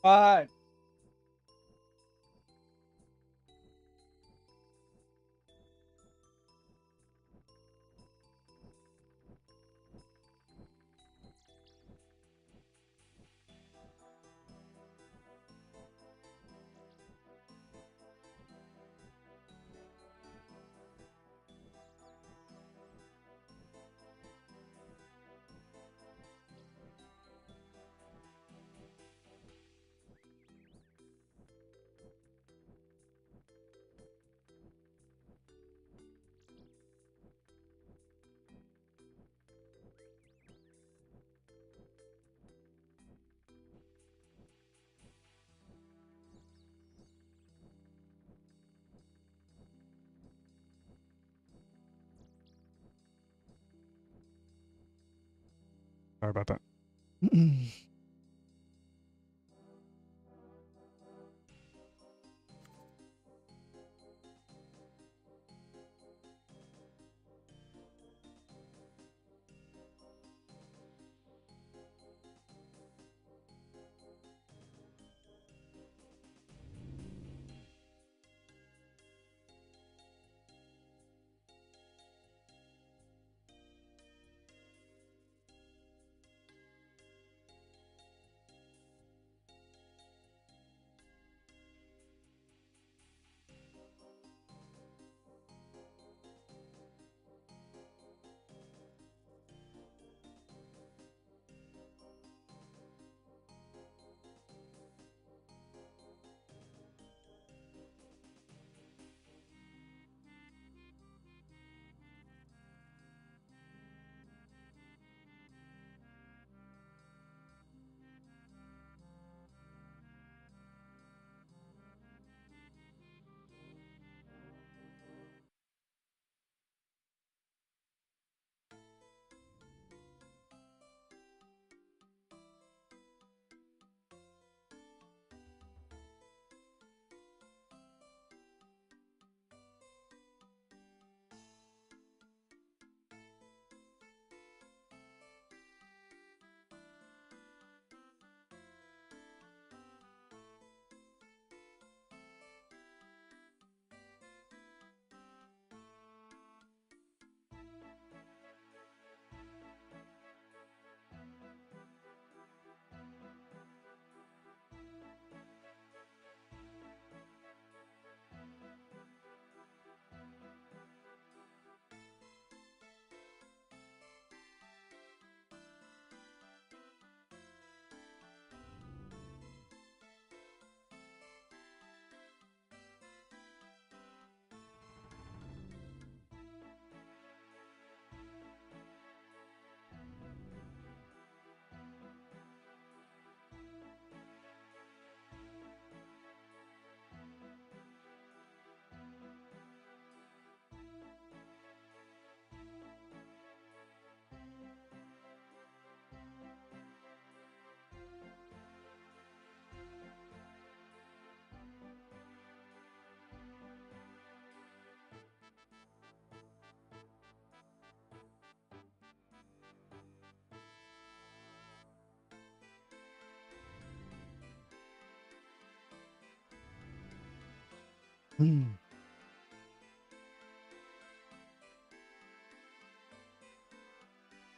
What? Sorry about that.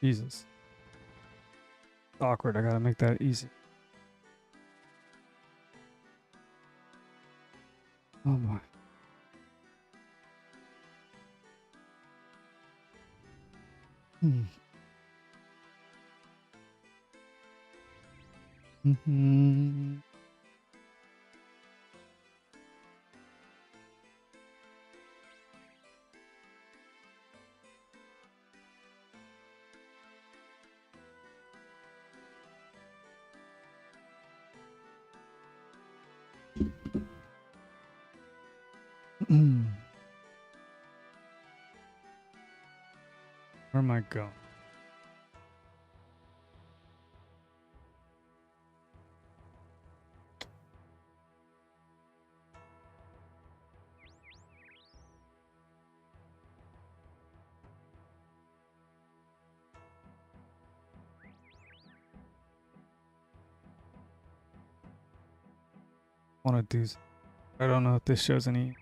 Jesus. Awkward. I gotta make that easy. Oh my. Mm-hmm. Where am I going? want to do. I don't know if this shows any.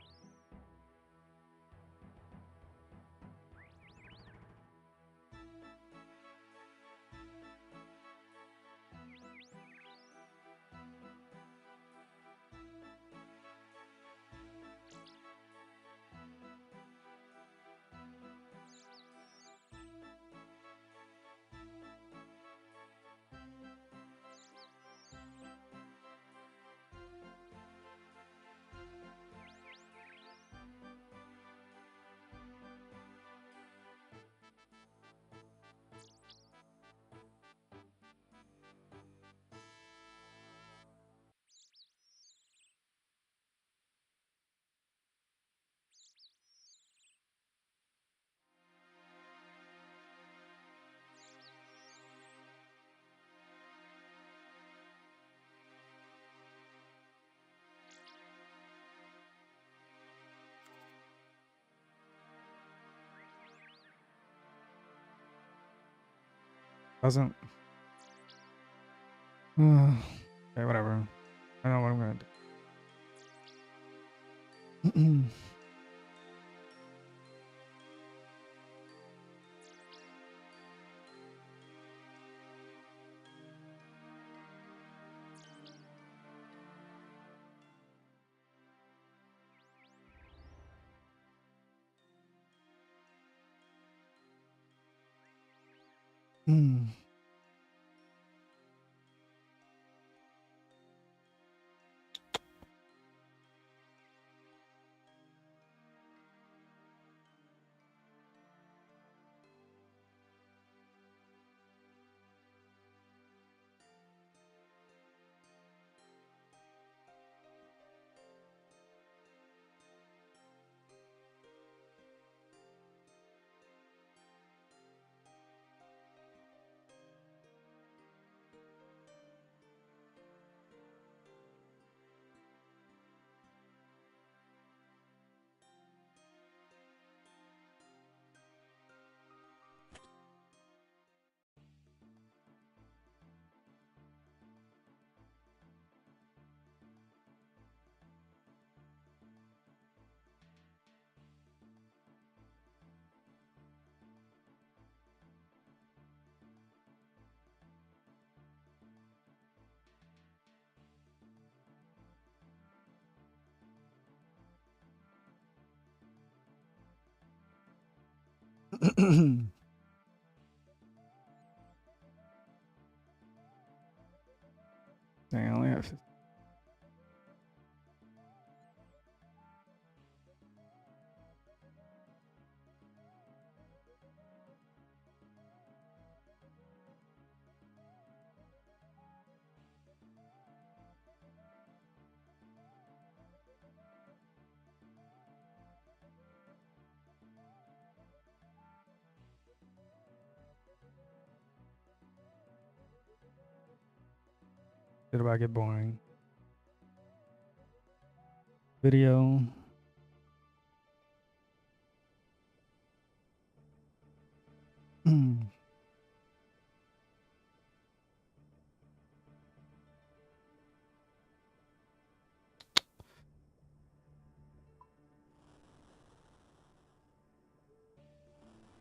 Doesn't. Okay, whatever. I know what I'm gonna do. Dang, I only have. Did about get boring? Video.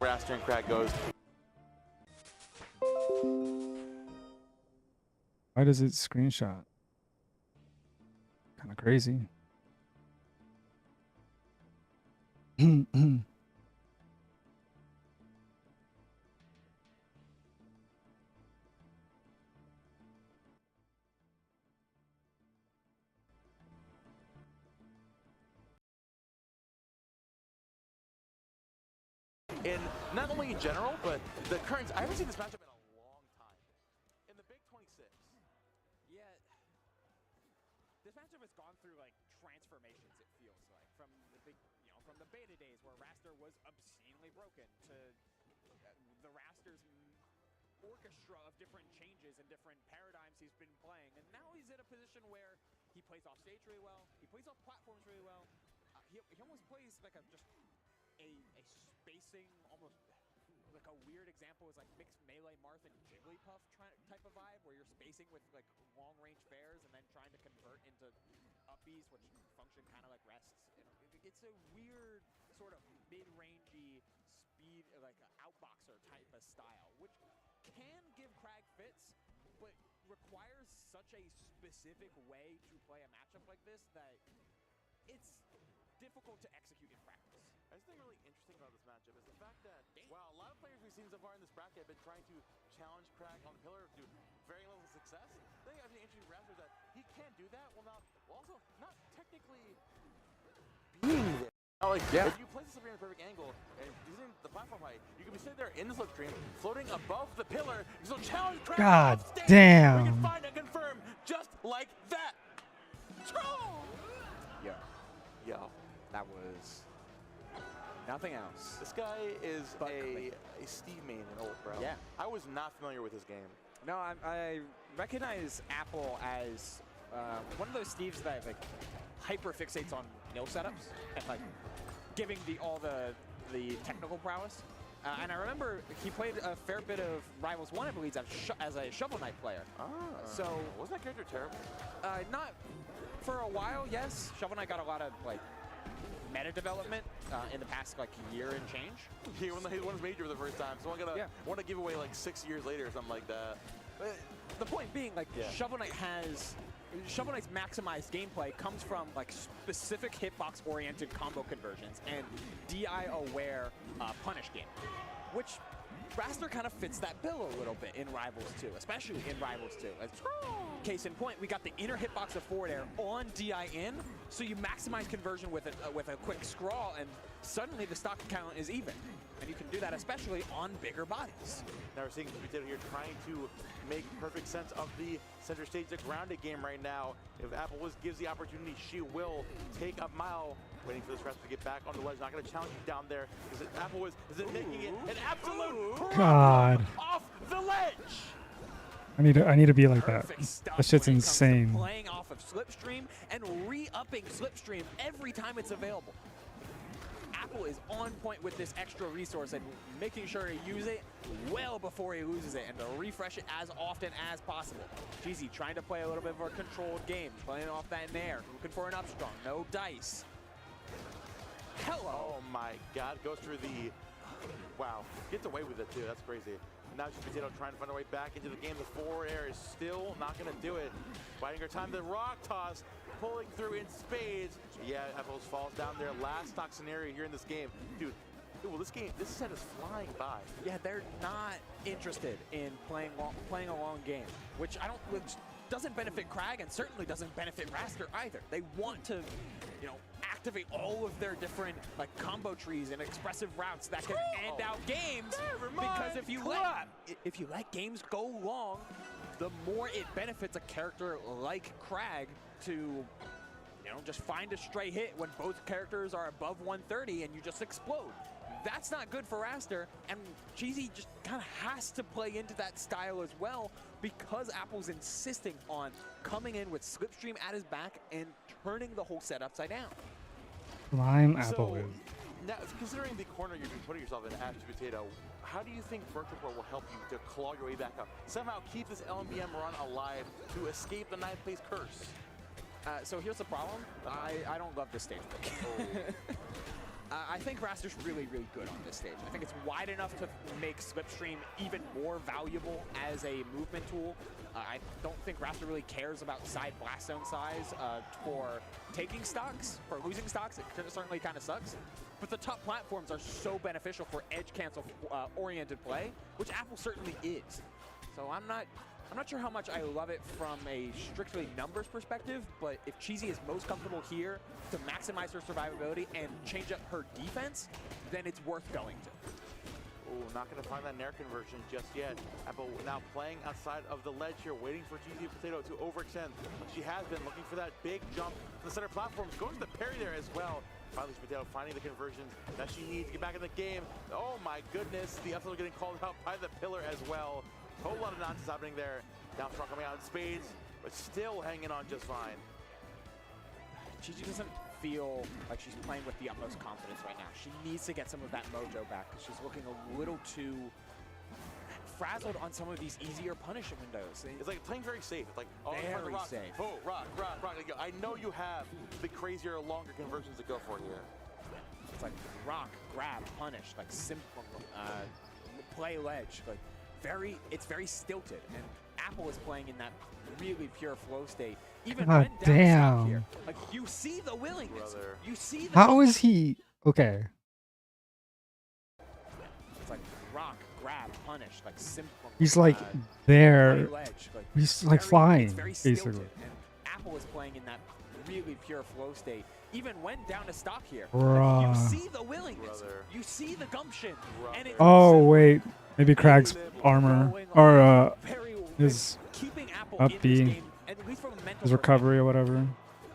Raster and Crack goes. Why does it screenshot? Kind of crazy. In not only in general, but the current. I haven't seen this matchup in a long time. In the Big 26. Yeah, this matchup has gone through like transformations. It feels like from the big, from the beta days where Raster was obscenely broken to the Raster's orchestra of different changes and different paradigms he's been playing, and now he's in a position where he plays off stage really well. He plays off platforms really well. He almost plays like a spacing almost like a weird example is like mixed melee Marth and Jigglypuff type of vibe, where you're spacing with like long range fairs and then trying to convert into upbees, which function kind of like rests. You know, it's a weird sort of mid-rangey speed, like outboxer type of style, which can give Crag fits, but requires such a specific way to play a matchup like this that it's difficult to execute in practice. I just think really interesting about this matchup is the fact that while a lot of players we've seen so far in this bracket have been trying to challenge Crag on the pillar to varying levels of success, I think interesting for Raptor is that he can't do that while also not technically being there. Like, if you place this up here in a perfect angle and using the platform height, you can be sitting there in the slipstream, floating above the pillar, you still challenge Crag. God stage, damn. we can find and confirm just like that. Yo. That was nothing else. This guy is But a Steve main in old, bro. Yeah. I was not familiar with this game. No, I recognize Apple as one of those Steves that like hyper fixates on nil setups and like giving all the technical prowess. And I remember he played a fair bit of Rivals 1, I believe, as a Shovel Knight player. So wasn't that character terrible? Not for a while, yes. Shovel Knight got a lot of like meta development in the past like year and change. He won his major for the first time, so I'm gonna want to give away like 6 years later or something like that. But the point being, like, Shovel Knight's maximized gameplay comes from like specific hitbox-oriented combo conversions and DI-aware punish game, which Raster kind of fits that bill a little bit in Rivals 2, especially in Rivals 2. Case in point, we got the inner hitbox of forward air on DI in, so you maximize conversion with a quick scrawl, and suddenly the stock count is even. And you can do that especially on bigger bodies. Now we're seeing Potato here trying to make perfect sense of the center stage, the grounded game right now. If Apple gives the opportunity, she will take a mile. Waiting for this Raster to get back on the ledge. Not going to challenge you down there. Because Apple is it making it an absolute God. off the ledge. I need to be like that. Perfect stuff That shit's when it comes to insane. Playing off of Slipstream and re-upping Slipstream every time it's available. Apple is on point with this extra resource and making sure to use it well before he loses it and to refresh it as often as possible. Jeezy trying to play a little bit of a controlled game, playing off that nair, looking for an upstrong, no dice. Hello. Oh my God, goes through the, wow, gets away with it too, that's crazy. Now she's Potato trying to find her way back into the game. The forward air is still not gonna do it. Biding her time, the rock toss, pulling through in spades. Yeah, Apples falls down there. Last stock scenario here in this game. Dude, well, this set is flying by. Yeah, they're not interested in playing a long game, which doesn't benefit Crag and certainly doesn't benefit Raster either. They want to, activate all of their different like combo trees and expressive routes that can end out games. Because if you let games go long, the more it benefits a character like Crag to just find a stray hit when both characters are above 130 and you just explode. That's not good for Raster, and Jeezy just kind of has to play into that style as well because Apple's insisting on coming in with Slipstream at his back and turning the whole set upside down. Lime Apple So, is. now, considering the corner you're putting yourself in as Potato, how do you think Virtual Pro will help you to claw your way back up? Somehow keep this LMBM run alive to escape the 9th place curse? So here's the problem. I don't love this stage pick. I think Raster's really, really good on this stage. I think it's wide enough to make Slipstream even more valuable as a movement tool. I don't think Raster really cares about side blast zone size for taking stocks. For losing stocks, it certainly kind of sucks. But the top platforms are so beneficial for edge cancel oriented play, which Apple certainly is. So I'm not sure how much I love it from a strictly numbers perspective, but if Cheesy is most comfortable here to maximize her survivability and change up her defense, then it's worth going to. Oh, not going to find that nair conversion just yet. Apple now playing outside of the ledge here, waiting for GZ Potato to overextend. She has been looking for that big jump to the center platforms, going to the parry there as well. Finally, Potato finding the conversions that she needs to get back in the game. Oh my goodness, the upside getting called out by the pillar as well. A whole lot of nonsense happening there. Down coming out in spades, but still hanging on just fine. Gigi doesn't feel like she's playing with the utmost confidence right now. She needs to get some of that mojo back because she's looking a little too frazzled on some of these easier punishing windows. It's like playing very safe. It's like, oh, Very rock. safe. Oh, rock. Like, I know you have the crazier, longer conversions to go for here. It's like rock, grab, punish, like simple, play ledge. Like it's very stilted. And Apple is playing in that really pure flow state. Even God when down damn. stop here, like you see the willingness. Brother. You see the. How is he? Okay. It's like rock, grab, punish, like simple. He's like play there. ledge. Like He's like it's flying, very stilted. basically. And Apple is playing in that really pure flow state. Even when down to stock here, Bruh. like, you see the willingness. Brother. You see the gumption. And it's Oh wait, maybe Craig's armor or very his keeping Apple up in this B, game, at least from a mental his recovery or whatever.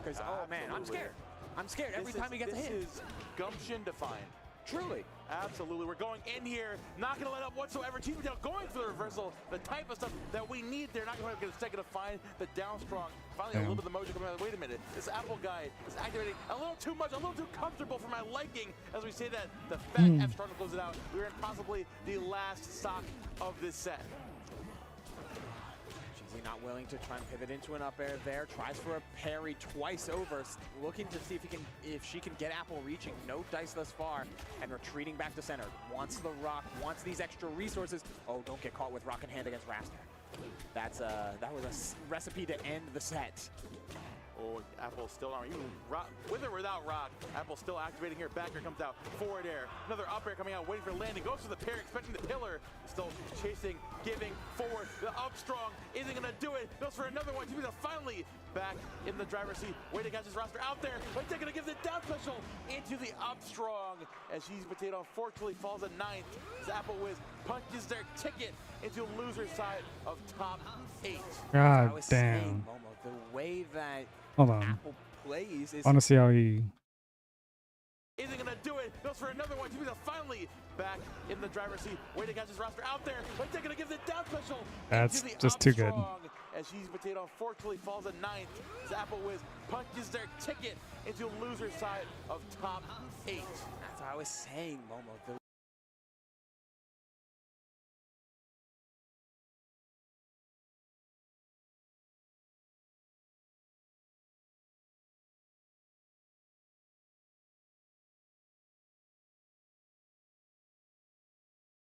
Because oh man, I'm scared. I'm scared every time he gets a hit. This is gumption defined. Truly. Absolutely. We're going in here. Not going to let up whatsoever. Team Down going for the reversal. The type of stuff that we need. They're not going to get a second to find the down strong. Finally, a little bit of the mojo coming out. Wait a minute. This Apple guy is activating a little too much, a little too comfortable for my liking. As we say that, the fat F strong to close it out. We're in possibly the last stock of this set. She's not willing to try and pivot into an up air there. Tries for a parry twice over, looking to see if she can get Apple reaching. No dice thus far, and retreating back to center. Wants the rock, wants these extra resources. Oh, don't get caught with rock in hand against Raster. That was a recipe to end the set. Oh, Apple still on. Even rock, with or without rock, Apple still activating here. Back air comes out. Forward air. Another up air coming out, waiting for landing. Goes for the parry, expecting the pillar. Still chasing, giving forward. The up strong isn't going to do it. Goes for another one. She's finally back in the driver's seat. Waiting to catch his roster out there. But they're going to give the down special into the up strong. As She's Potato unfortunately falls at 9th. As Apple Wiz punches their ticket into loser side of top 8. God I was damn. saying, Momo, the way that Hold on. Apple plays is I want to see how he. Isn't gonna do it. Goes for another one. She's finally back in the driver's seat. Waiting to catch his roster out there. But they're gonna give the down special. That's into the just up too good. strong. As She's Potato unfortunately falls at 9th. As Apple Wiz punches their ticket into loser side of top 8. That's what I was saying, Momo.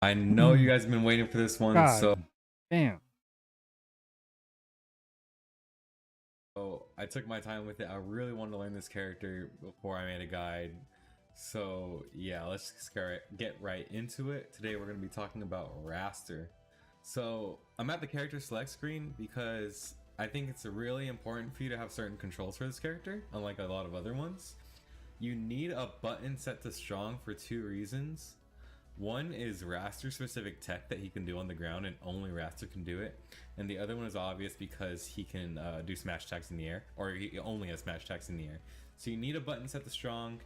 I know you guys have been waiting for this one, God so damn. I took my time with it. I really wanted to learn this character before I made a guide. So yeah, let's just get right into it. Today we're going to be talking about Raster. So I'm at the character select screen because I think it's really important for you to have certain controls for this character, unlike a lot of other ones. You need a button set to strong for 2 reasons. One is Raster specific tech that he can do on the ground, and only Raster can do it. And the other one is obvious because he can do smash attacks in the air, or he only has smash attacks in the air. So you need a button set to strong,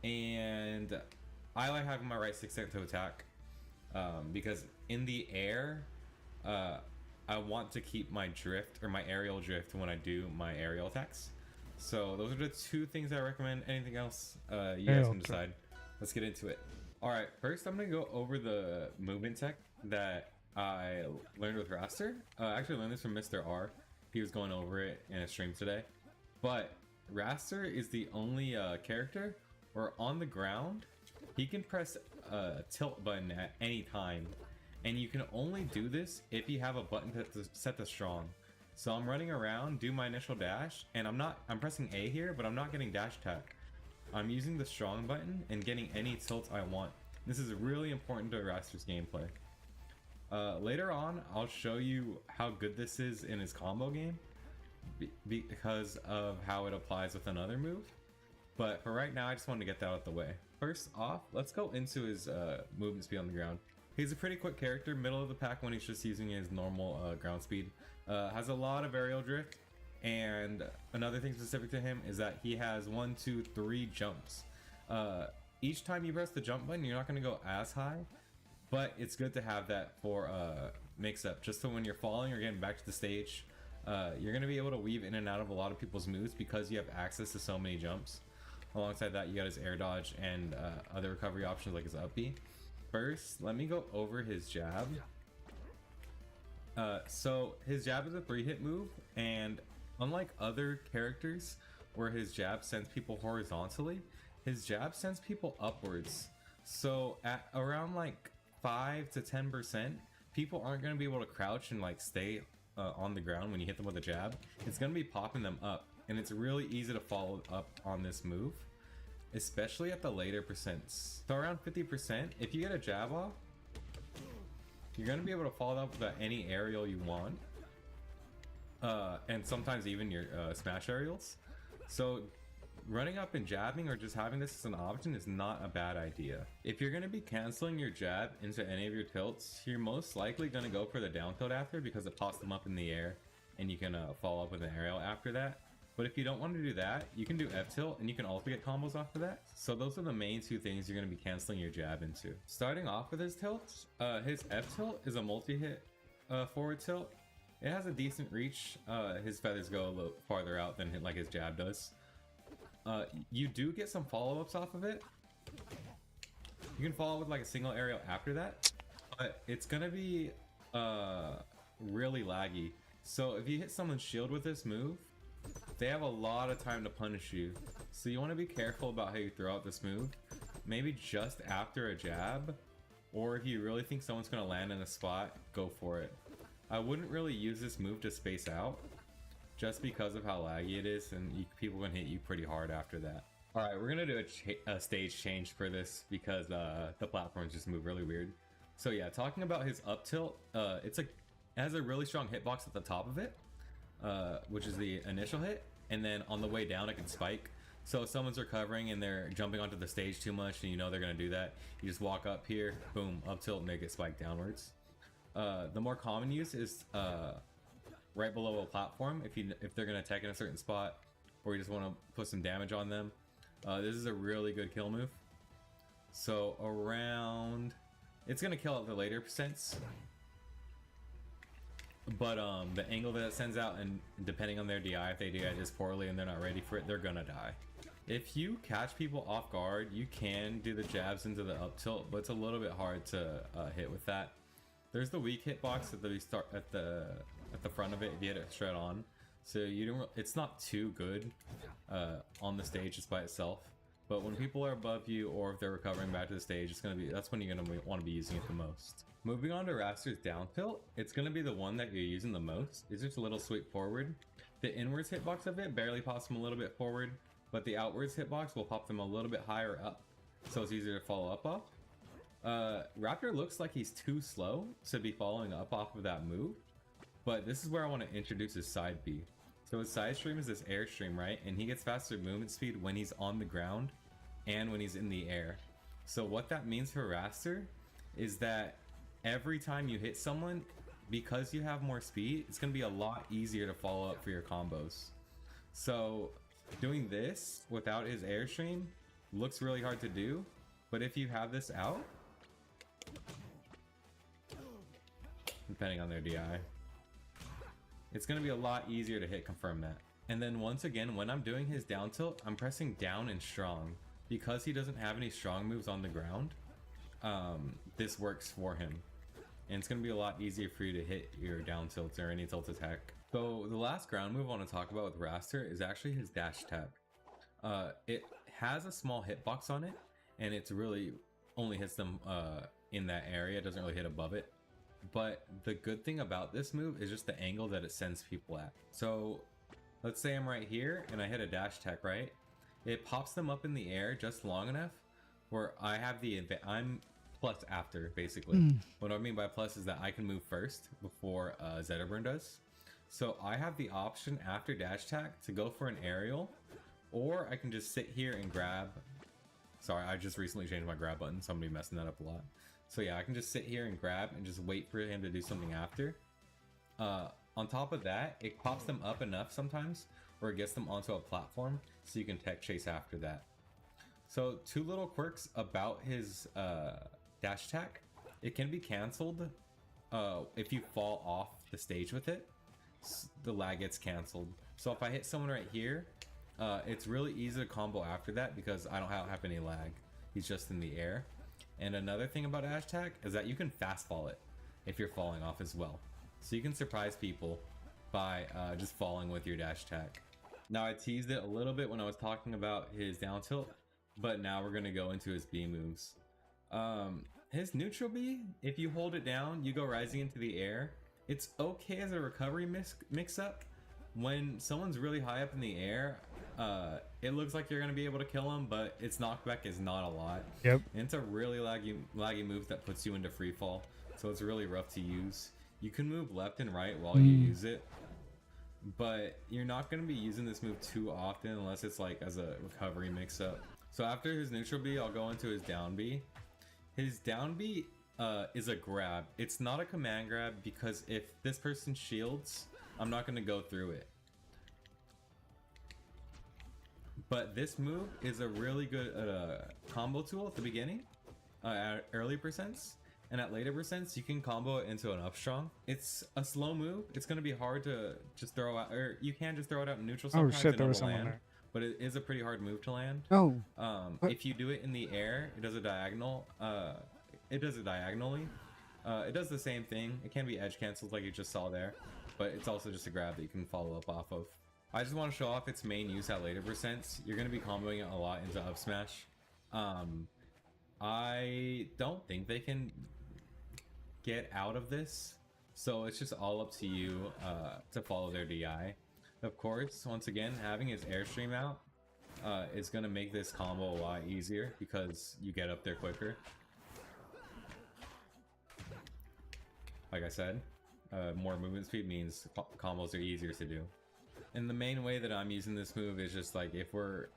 and I like having my right stick set to attack because in the air, I want to keep my drift or my aerial drift when I do my aerial attacks. So those are the 2 things I recommend. Anything else, you guys can decide. Let's get into it. Alright, first I'm going to go over the movement tech that I learned with Raster. I actually learned this from Mr. R. He was going over it in a stream today. But Raster is the only character where on the ground, he can press a tilt button at any time. And you can only do this if you have a button set to strong. So I'm running around, do my initial dash, and I'm pressing A here, but I'm not getting dash attack. I'm using the strong button and getting any tilt I want. This is really important to Raster's gameplay. Later on, I'll show you how good this is in his combo game because of how it applies with another move. But for right now, I just wanted to get that out of the way. First off, let's go into his movement speed on the ground. He's a pretty quick character, middle of the pack when he's just using his normal ground speed. Has a lot of aerial drift. And another thing specific to him is that he has 1, 2, 3 jumps. Each time you press the jump button, you're not going to go as high, but it's good to have that for mix-up, just so when you're falling or getting back to the stage, you're going to be able to weave in and out of a lot of people's moves because you have access to so many jumps. Alongside that, you got his air dodge and other recovery options like his up B. First, let me go over his jab. So his jab is a 3-hit move, and unlike other characters where his jab sends people horizontally, his jab sends people upwards. So at around like 5 to 10%, people aren't going to be able to crouch and like stay on the ground when you hit them with a jab. It's going to be popping them up, and it's really easy to follow up on this move, especially at the later percents. So around 50%, if you get a jab off, you're going to be able to follow up with any aerial you want, and sometimes even your smash aerials. So running up and jabbing or just having this as an option is not a bad idea. If you're going to be canceling your jab into any of your tilts, you're most likely going to go for the down tilt after, because it pops them up in the air and you can follow up with an aerial after that. But if you don't want to do that, you can do F tilt and you can also get combos off of that. So those are the main two things you're going to be canceling your jab into. Starting off with his tilts, his F tilt is a multi-hit forward tilt. It has a decent reach. His feathers go a little farther out than like his jab does. You do get some follow-ups off of it. You can follow with like a single aerial after that, but it's gonna be really laggy. So if you hit someone's shield with this move, they have a lot of time to punish you. So you want to be careful about how you throw out this move. Maybe just after a jab, or if you really think someone's gonna land in a spot, go for it. I wouldn't really use this move to space out, just because of how laggy it is, and people can hit you pretty hard after that. Alright, we're gonna do a stage change for this because the platforms just move really weird. So yeah, talking about his up tilt, it has a really strong hitbox at the top of it, which is the initial hit, and then on the way down it can spike. So if someone's recovering and they're jumping onto the stage too much and you know they're gonna do that, you just walk up here, boom, up tilt, and make it spike downwards. The more common use is right below a platform if they're gonna attack in a certain spot, or you just want to put some damage on them. This is a really good kill move. So around, it's gonna kill at the later percents, but the angle that it sends out, and depending on their DI, if they DI this poorly and they're not ready for it, they're gonna die. If you catch people off guard, you can do the jabs into the up tilt, but it's a little bit hard to hit with that. There's the weak hitbox at the front of it if you hit it straight on, so it's not too good on the stage just by itself. But when people are above you, or if they're recovering back to the stage, that's when you're gonna want to be using it the most. Moving on to Raster's down tilt, it's gonna be the one that you're using the most. It's just a little sweep forward. The inwards hitbox of it barely pops them a little bit forward, but the outwards hitbox will pop them a little bit higher up, so it's easier to follow up off. Raptor looks like he's too slow to be following up off of that move, but this is where I want to introduce his side B. So his side stream is this air stream, right? And he gets faster movement speed when he's on the ground and when he's in the air. So what that means for Raster is that every time you hit someone, because you have more speed, it's going to be a lot easier to follow up for your combos. So doing this without his airstream looks really hard to do, but if you have this out, depending on their DI, it's going to be a lot easier to hit confirm that. And then once again, when I'm doing his down tilt, I'm pressing down and strong. Because he doesn't have any strong moves on the ground, this works for him. And it's going to be a lot easier for you to hit your down tilt or any tilt attack. So the last ground move I want to talk about with Raster is actually his dash tap. It has a small hitbox on it, and it's really only hits them in that area. It doesn't really hit above it. But the good thing about this move is just the angle that it sends people at. So let's say I'm right here and I hit a dash attack, right? It pops them up in the air just long enough where I have I'm plus after, basically. What I mean by plus is that I can move first before Zetterburn does. So I have the option after dash attack to go for an aerial, or I can just sit here and grab. Sorry, I just recently changed my grab button, so I'm gonna be messing that up a lot. So yeah, I can just sit here and grab and just wait for him to do something after. On top of that, it pops them up enough sometimes where it gets them onto a platform so you can tech chase after that. So two little quirks about his dash attack. It can be cancelled if you fall off the stage with it. The lag gets cancelled. So if I hit someone right here, it's really easy to combo after that because I don't have any lag. He's just in the air. And another thing about dash attack is that you can fast fall it if you're falling off as well. So you can surprise people by just falling with your dash attack. Now I teased it a little bit when I was talking about his down tilt, but now we're gonna go into his B moves. His neutral B, if you hold it down, you go rising into the air. It's okay as a recovery mix up. When someone's really high up in the air, it looks like you're gonna be able to kill him, but its knockback is not a lot. Yep. And it's a really laggy move that puts you into free fall, so it's really rough to use. You can move left and right while you use it, but you're not going to be using this move too often unless it's like as a recovery mix up. So after his neutral B, I'll go into his down B. His down B is a grab. It's not a command grab because if this person shields, I'm not going to go through it. But this move is a really good combo tool at the beginning, at early percents. And at later percents, you can combo it into an up strong. It's a slow move. It's going to be hard to just throw out, or you can just throw it out in neutral sometimes. Oh shit, there was someone there. But it is a pretty hard move to land. Oh. If you do it in the air, it does a diagonal. It does it diagonally. It does the same thing. It can be edge canceled like you just saw there, but it's also just a grab that you can follow up off of. I just want to show off its main use at later percents. You're going to be comboing it a lot into up smash. I don't think they can get out of this, so it's just all up to you to follow their DI. Of course, once again, having his airstream out is going to make this combo a lot easier because you get up there quicker. Like I said, more movement speed means combos are easier to do. And the main way that I'm using this move is just like if we're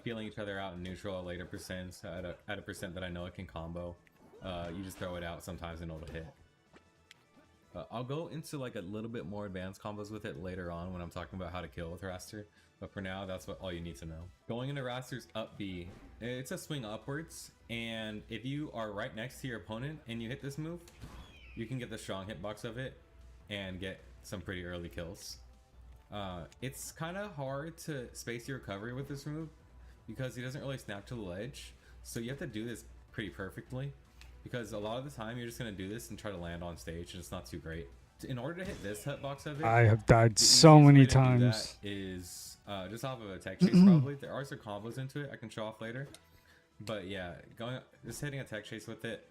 feeling each other out in neutral at later percents at a percent that I know it can combo, you just throw it out sometimes and it'll hit. I'll go into like a little bit more advanced combos with it later on when I'm talking about how to kill with Raster, but for now that's all you need to know. Going into Raster's up B, it's a swing upwards, and if you are right next to your opponent and you hit this move, you can get the strong hitbox of it and get some pretty early kills. It's kind of hard to space your recovery with this move because he doesn't really snap to the ledge, so you have to do this pretty perfectly. Because a lot of the time you're just going to do this and try to land on stage and it's not too great. In order to hit this hitbox of it, I have died so many times. Is just off of a tech chase probably. There are some combos into it I can show off later. But yeah, just hitting a tech chase with it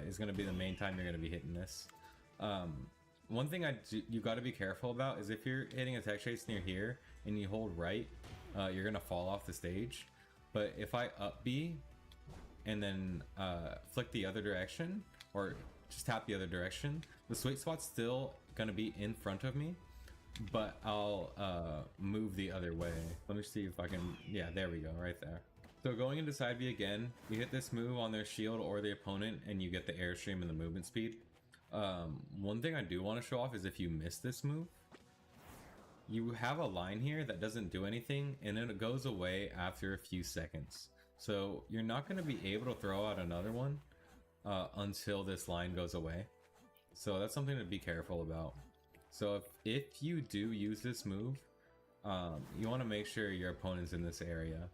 is going to be the main time you're going to be hitting this. One thing you got to be careful about is if you're hitting a tech chase near here and you hold right, you're going to fall off the stage. But if I up B and then flick the other direction or just tap the other direction, the sweet spot's still gonna be in front of me, but I'll move the other way. Let me see if I can, yeah, there we go, right there. So going into side B again, you hit this move on their shield or the opponent and you get the airstream and the movement speed. One thing I do want to show off is if you miss this move, you have a line here that doesn't do anything and then it goes away after a few seconds. So you're not going to be able to throw out another one until this line goes away. So that's something to be careful about. So if you do use this move, you want to make sure your opponent's in this area.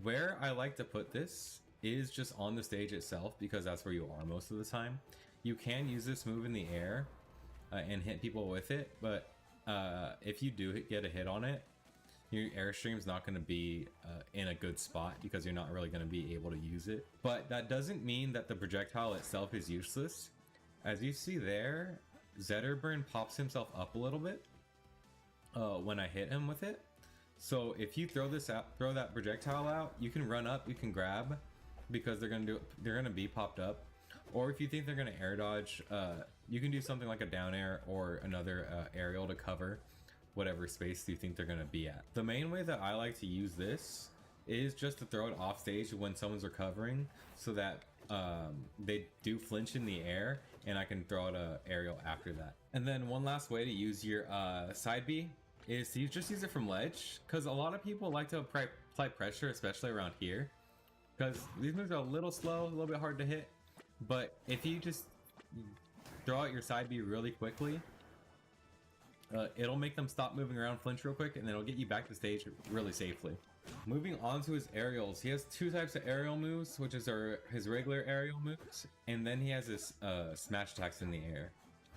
Where I like to put this is just on the stage itself because that's where you are most of the time. You can use this move in the air and hit people with it, but if you do get a hit on it, your airstream's not going to be in a good spot because you're not really going to be able to use it. But that doesn't mean that the projectile itself is useless. As you see there, Zetterburn pops himself up a little bit when I hit him with it. So if you throw that projectile out, you can run up, you can grab because they're going to be popped up. Or if you think they're going to air dodge, you can do something like a down air or another aerial to cover whatever space you think they're going to be at. The main way that I like to use this is just to throw it off stage when someone's recovering so that they do flinch in the air and I can throw out a aerial after that. And then one last way to use your side B is to just use it from ledge, because a lot of people like to apply pressure, especially around here, because these moves are a little slow, a little bit hard to hit. But if you just throw out your side B really quickly, It'll make them stop moving around, flinch real quick, and then it'll get you back to stage really safely. Moving on to his aerials, he has two types of aerial moves, which is his regular aerial moves, and then he has his smash attacks in the air.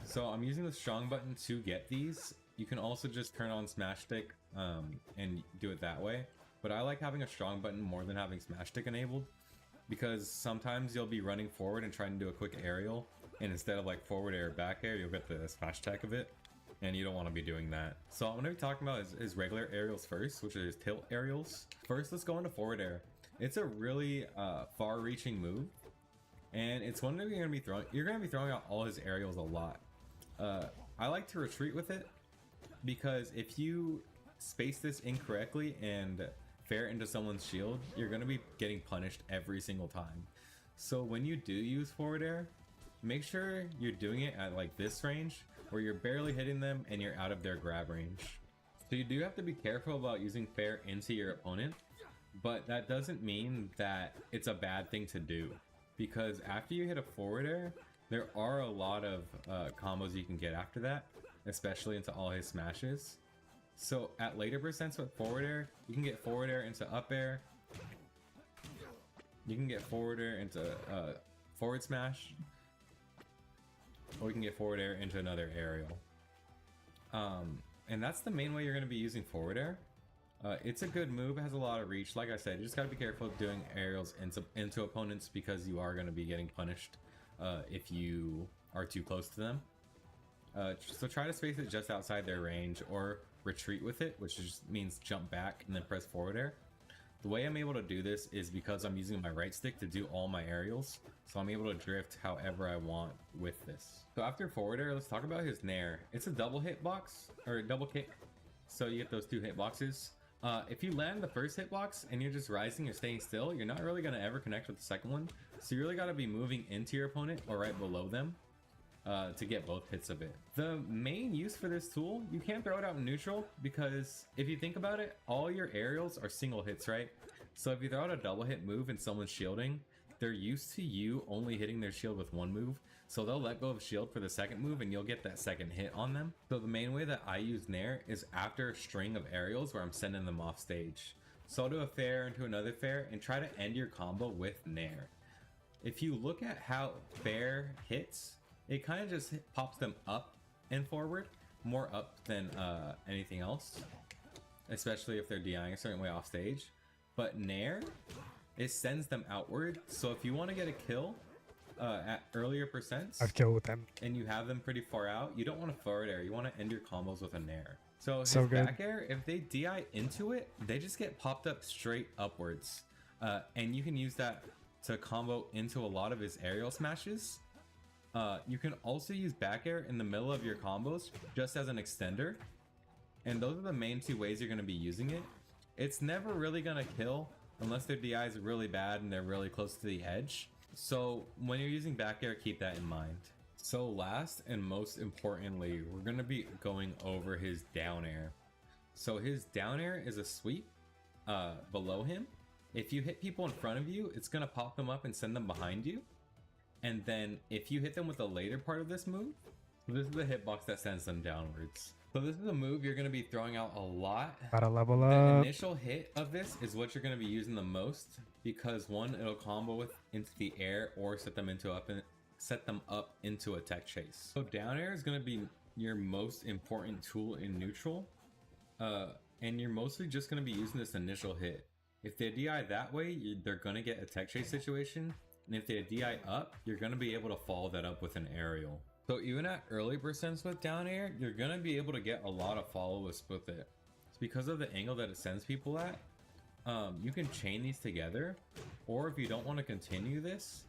So I'm using the strong button to get these. You can also just turn on smash stick and do it that way. But I like having a strong button more than having smash stick enabled, because sometimes you'll be running forward and trying to do a quick aerial, and instead of like forward air, back air, you'll get the smash attack of it, and you don't want to be doing that. So I'm going to be talking about his regular aerials first, which are his tilt aerials. First, let's go into forward air. It's a really far-reaching move, and it's one that you're going to be throwing out all his aerials a lot. I like to retreat with it, because if you space this incorrectly and fair into someone's shield, you're going to be getting punished every single time. So when you do use forward air, make sure you're doing it at like this range where you're barely hitting them and you're out of their grab range. So you do have to be careful about using fair into your opponent, but that doesn't mean that it's a bad thing to do, because after you hit a forward air, there are a lot of combos you can get after that, especially into all his smashes. So at later percents with forward air, you can get forward air into up air. You can get forward air into forward smash. Or you can get forward air into another aerial. And that's the main way you're going to be using forward air. It's a good move, it has a lot of reach. Like I said, you just got to be careful of doing aerials into opponents, because you are going to be getting punished if you are too close to them. So try to space it just outside their range, or retreat with it, which just means jump back and then press forward air. The way I'm able to do this is because I'm using my right stick to do all my aerials, so I'm able to drift however I want with this. So after forward air, let's talk about his nair. It's a double hitbox, or a double kick, so you get those two hitboxes. If you land the first hitbox and you're just rising or staying still, you're not really going to ever connect with the second one, so you really got to be moving into your opponent or right below them to get both hits of it. The main use for this tool, you can't throw it out in neutral, because if you think about it, all your aerials are single hits, right? So if you throw out a double hit move and someone's shielding, they're used to you only hitting their shield with one move, so they'll let go of shield for the second move and you'll get that second hit on them. So the main way that I use nair is after a string of aerials where I'm sending them off stage. So I'll do a fair into another fair and try to end your combo with nair. If you look at how fair hits, it kind of just pops them up and forward, more up than anything else, especially if they're DIing a certain way off stage. But nair, it sends them outward, so if you want to get a kill at earlier percents, I've killed with them. and you have them pretty far out, you don't want to forward air, you want to end your combos with a nair. So his So good. back air, if they DI into it, they just get popped up straight upwards. And you can use that to combo into a lot of his aerial smashes. You can also use back air in the middle of your combos just as an extender. And those are the main two ways you're going to be using it. It's never really going to kill unless their DI is really bad and they're really close to the edge. So when you're using back air, keep that in mind. So last and most importantly, we're going to be going over his down air. So his down air is a sweep below him. If you hit people in front of you, it's going to pop them up and send them behind you. And then if you hit them with the later part of this move, this is the hitbox that sends them downwards. So this is a move you're going to be throwing out a lot. Gotta level The up. initial hit of this is what you're going to be using the most, because one, it'll combo with into the air or set them up into a tech chase. So down air is going to be your most important tool in neutral, and you're mostly just going to be using this initial hit. If they DI that way, they're going to get a tech chase situation. And if they DI up, you're going to be able to follow that up with an aerial. So even at early percents with down air, you're going to be able to get a lot of follow-ups with it. It's because of the angle that it sends people at. You can chain these together, or if you don't want to continue this,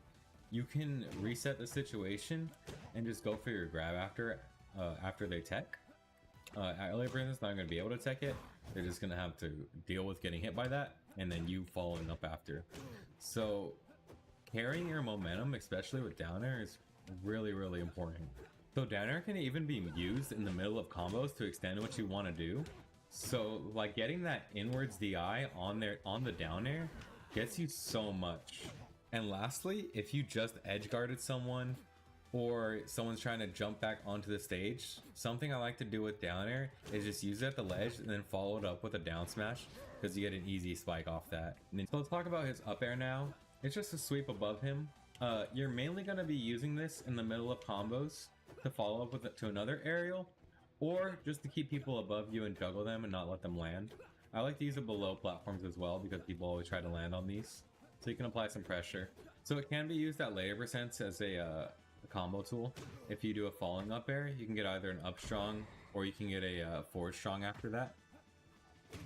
you can reset the situation and just go for your grab after they tech. At early percents, not going to be able to tech it. They're just going to have to deal with getting hit by that, and then you following up after. So carrying your momentum, especially with down air, is really, really important. So down air can even be used in the middle of combos to extend what you want to do. So like getting that inwards DI on the down air gets you so much. And lastly, if you just edge guarded someone, or someone's trying to jump back onto the stage, something I like to do with down air is just use it at the ledge and then follow it up with a down smash, because you get an easy spike off that. So let's talk about his up air now. It's just a sweep above him. You're mainly going to be using this in the middle of combos to follow up with it to another aerial, or just to keep people above you and juggle them and not let them land. I like to use it below platforms as well, because people always try to land on these, so you can apply some pressure. So it can be used at later percents as a combo tool. If you do a falling up air, you can get either an up strong or you can get a forward strong after that,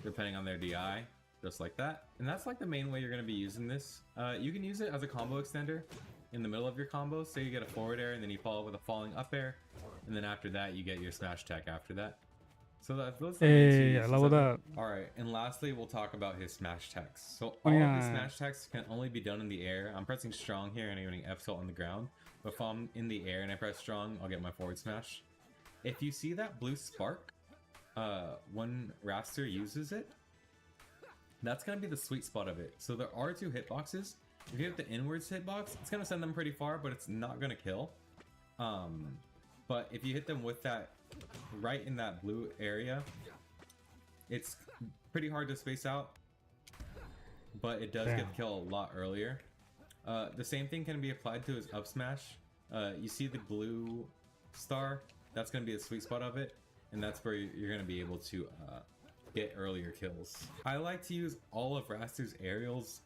depending on their DI, just like that. And that's like the main way you're going to be using this. You can use it as a combo extender in the middle of your combos. Say you get a forward air and then you follow with a falling up air, and then after that you get your smash tech after that. So those are the main two Hey, I uses leveled of it. up. Alright, and lastly we'll talk about his smash techs. So all of his smash techs can only be done in the air. I'm pressing strong here and I'm getting F tilt on the ground. But if I'm in the air and I press strong, I'll get my forward smash. If you see that blue spark, when Raster uses it, that's going to be the sweet spot of it. So there are two hitboxes. If you have the inwards hitbox, it's going to send them pretty far, but it's not going to kill. But if you hit them with that right in that blue area, it's pretty hard to space out, but it does get the kill a lot earlier. The same thing can be applied to his up smash. You see the blue star, that's going to be the sweet spot of it, and that's where you're going to be able to get earlier kills. I like to use all of Raster's aerials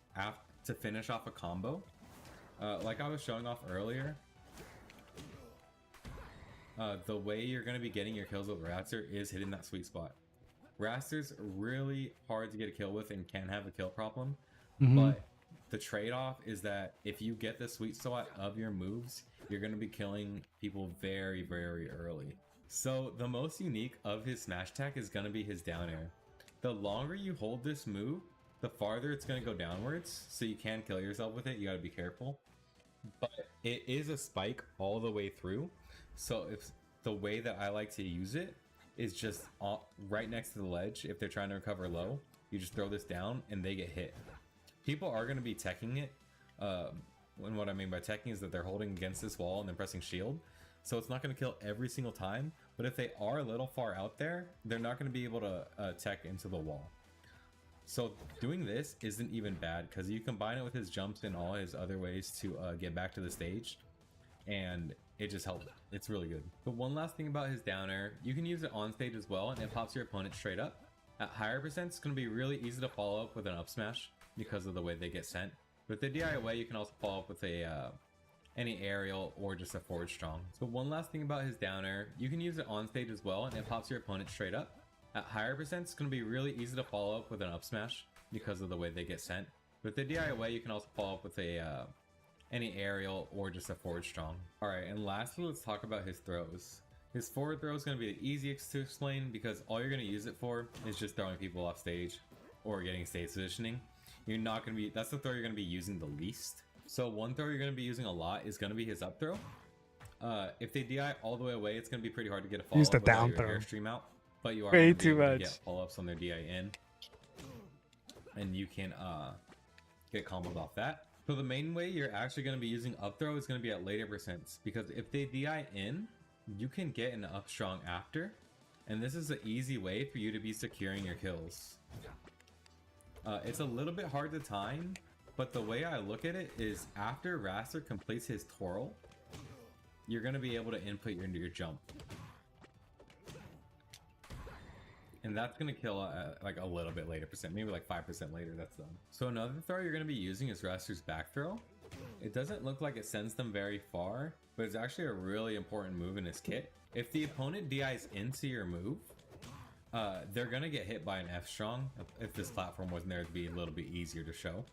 to finish off a combo. Like I was showing off earlier, the way you're going to be getting your kills with Raster is hitting that sweet spot. Raster's really hard to get a kill with and can have a kill problem, but the trade-off is that if you get the sweet spot of your moves, you're going to be killing people very, very early. So the most unique of his smash attack is going to be his down air. The longer you hold this move, the farther it's going to go downwards, so you can kill yourself with it. You got to be careful. But it is a spike all the way through, so if the way that I like to use it is just right next to the ledge. If they're trying to recover low, you just throw this down and they get hit. People are going to be teching it, and what I mean by teching is that they're holding against this wall and then pressing shield, so it's not going to kill every single time, but if they are a little far out there, they're not going to be able to tech into the wall. So doing this isn't even bad, because you combine it with his jumps and all his other ways to get back to the stage, and it just helps. It's really good. But one last thing about his down air, you can use it on stage as well, and it pops your opponent straight up. At higher percents, it's going to be really easy to follow up with an up smash because of the way they get sent. With the DI away, you can also follow up with any aerial or just a forward strong. So one last thing about his down air, you can use it on stage as well, and it pops your opponent straight up. At higher percents, it's going to be really easy to follow up with an up smash because of the way they get sent. With the DI away, you can also follow up with any aerial or just a forward strong. Alright, and lastly, let's talk about his throws. His forward throw is going to be the easiest to explain, because all you're going to use it for is just throwing people off stage or getting stage positioning. You're not going to be, that's the throw you're going to be using the least. So one throw you're going to be using a lot is going to be his up throw. If they DI all the way away, it's going to be pretty hard to get a follow-up without your airstream out. But you are way going to be too able to much. get follow-ups on their DI in. And you can get combos off that. So the main way you're actually going to be using up throw is going to be at later percents, because if they DI in, you can get an up strong after, and this is an easy way for you to be securing your kills. It's a little bit hard to time, but the way I look at it is after Raster completes his twirl, you're going to be able to input your jump. And that's going to kill like a little bit later percent, maybe like 5% later, that's done. So another throw you're going to be using is Raster's back throw. It doesn't look like it sends them very far, but it's actually a really important move in his kit. If the opponent DIs into your move, they're going to get hit by an F strong. If this platform wasn't there, it'd be a little bit easier to show.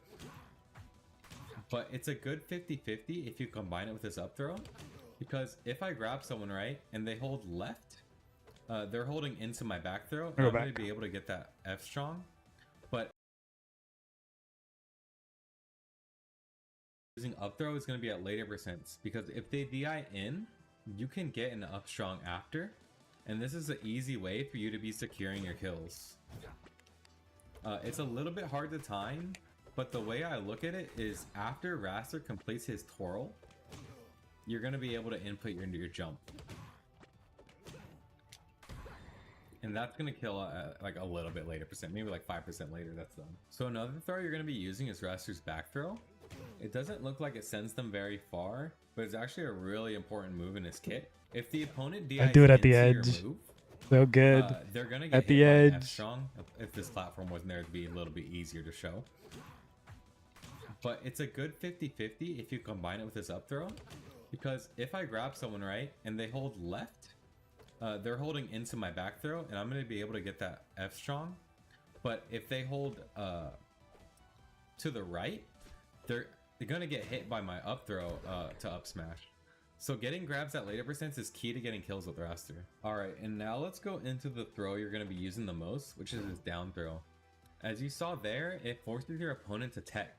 But it's a good 50-50 if you combine it with this up throw, because if I grab someone right and they hold left, they're holding into my back throw, I'm going to be able to get that F strong. But using up throw is going to be at later percents, because if they DI in, you can get an up strong after, and this is an easy way for you to be securing your kills. It's a little bit hard to time, but the way I look at it is after Raster completes his twirl, you're going to be able to input your jump. And that's going to kill like a little bit later percent, maybe like 5% later, that's done. So another throw you're going to be using is Raster's back throw. It doesn't look like it sends them very far, but it's actually a really important move in his kit. If the opponent DIs I do it at the into edge. your move, So good. they're going to get At the hit by an edge. F strong. If this platform wasn't there, it'd be a little bit easier to show. But it's a good 50-50 if you combine it with this up throw. Because if I grab someone right and they hold left, they're holding into my back throw and I'm going to be able to get that F strong. But if they hold to the right, they're going to get hit by my up throw to up smash. So getting grabs at later percents is key to getting kills with Raster. Alright, and now let's go into the throw you're going to be using the most, which is his down throw. As you saw there, it forces your opponent to tech.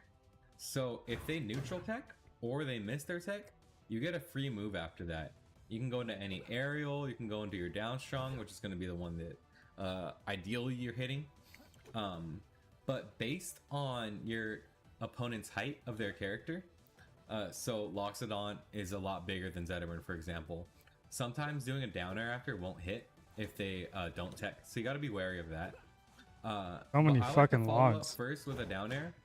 So if they neutral tech or they miss their tech, you get a free move after that. You can go into any aerial, you can go into your down strong, which is going to be the one that ideally you're hitting. But based on your opponent's height of their character, so Loxodon is a lot bigger than Zetterman, for example. Sometimes doing a down air after won't hit if they don't tech, so you got to be wary of that. So many I like to fucking follow up logs. first with a down air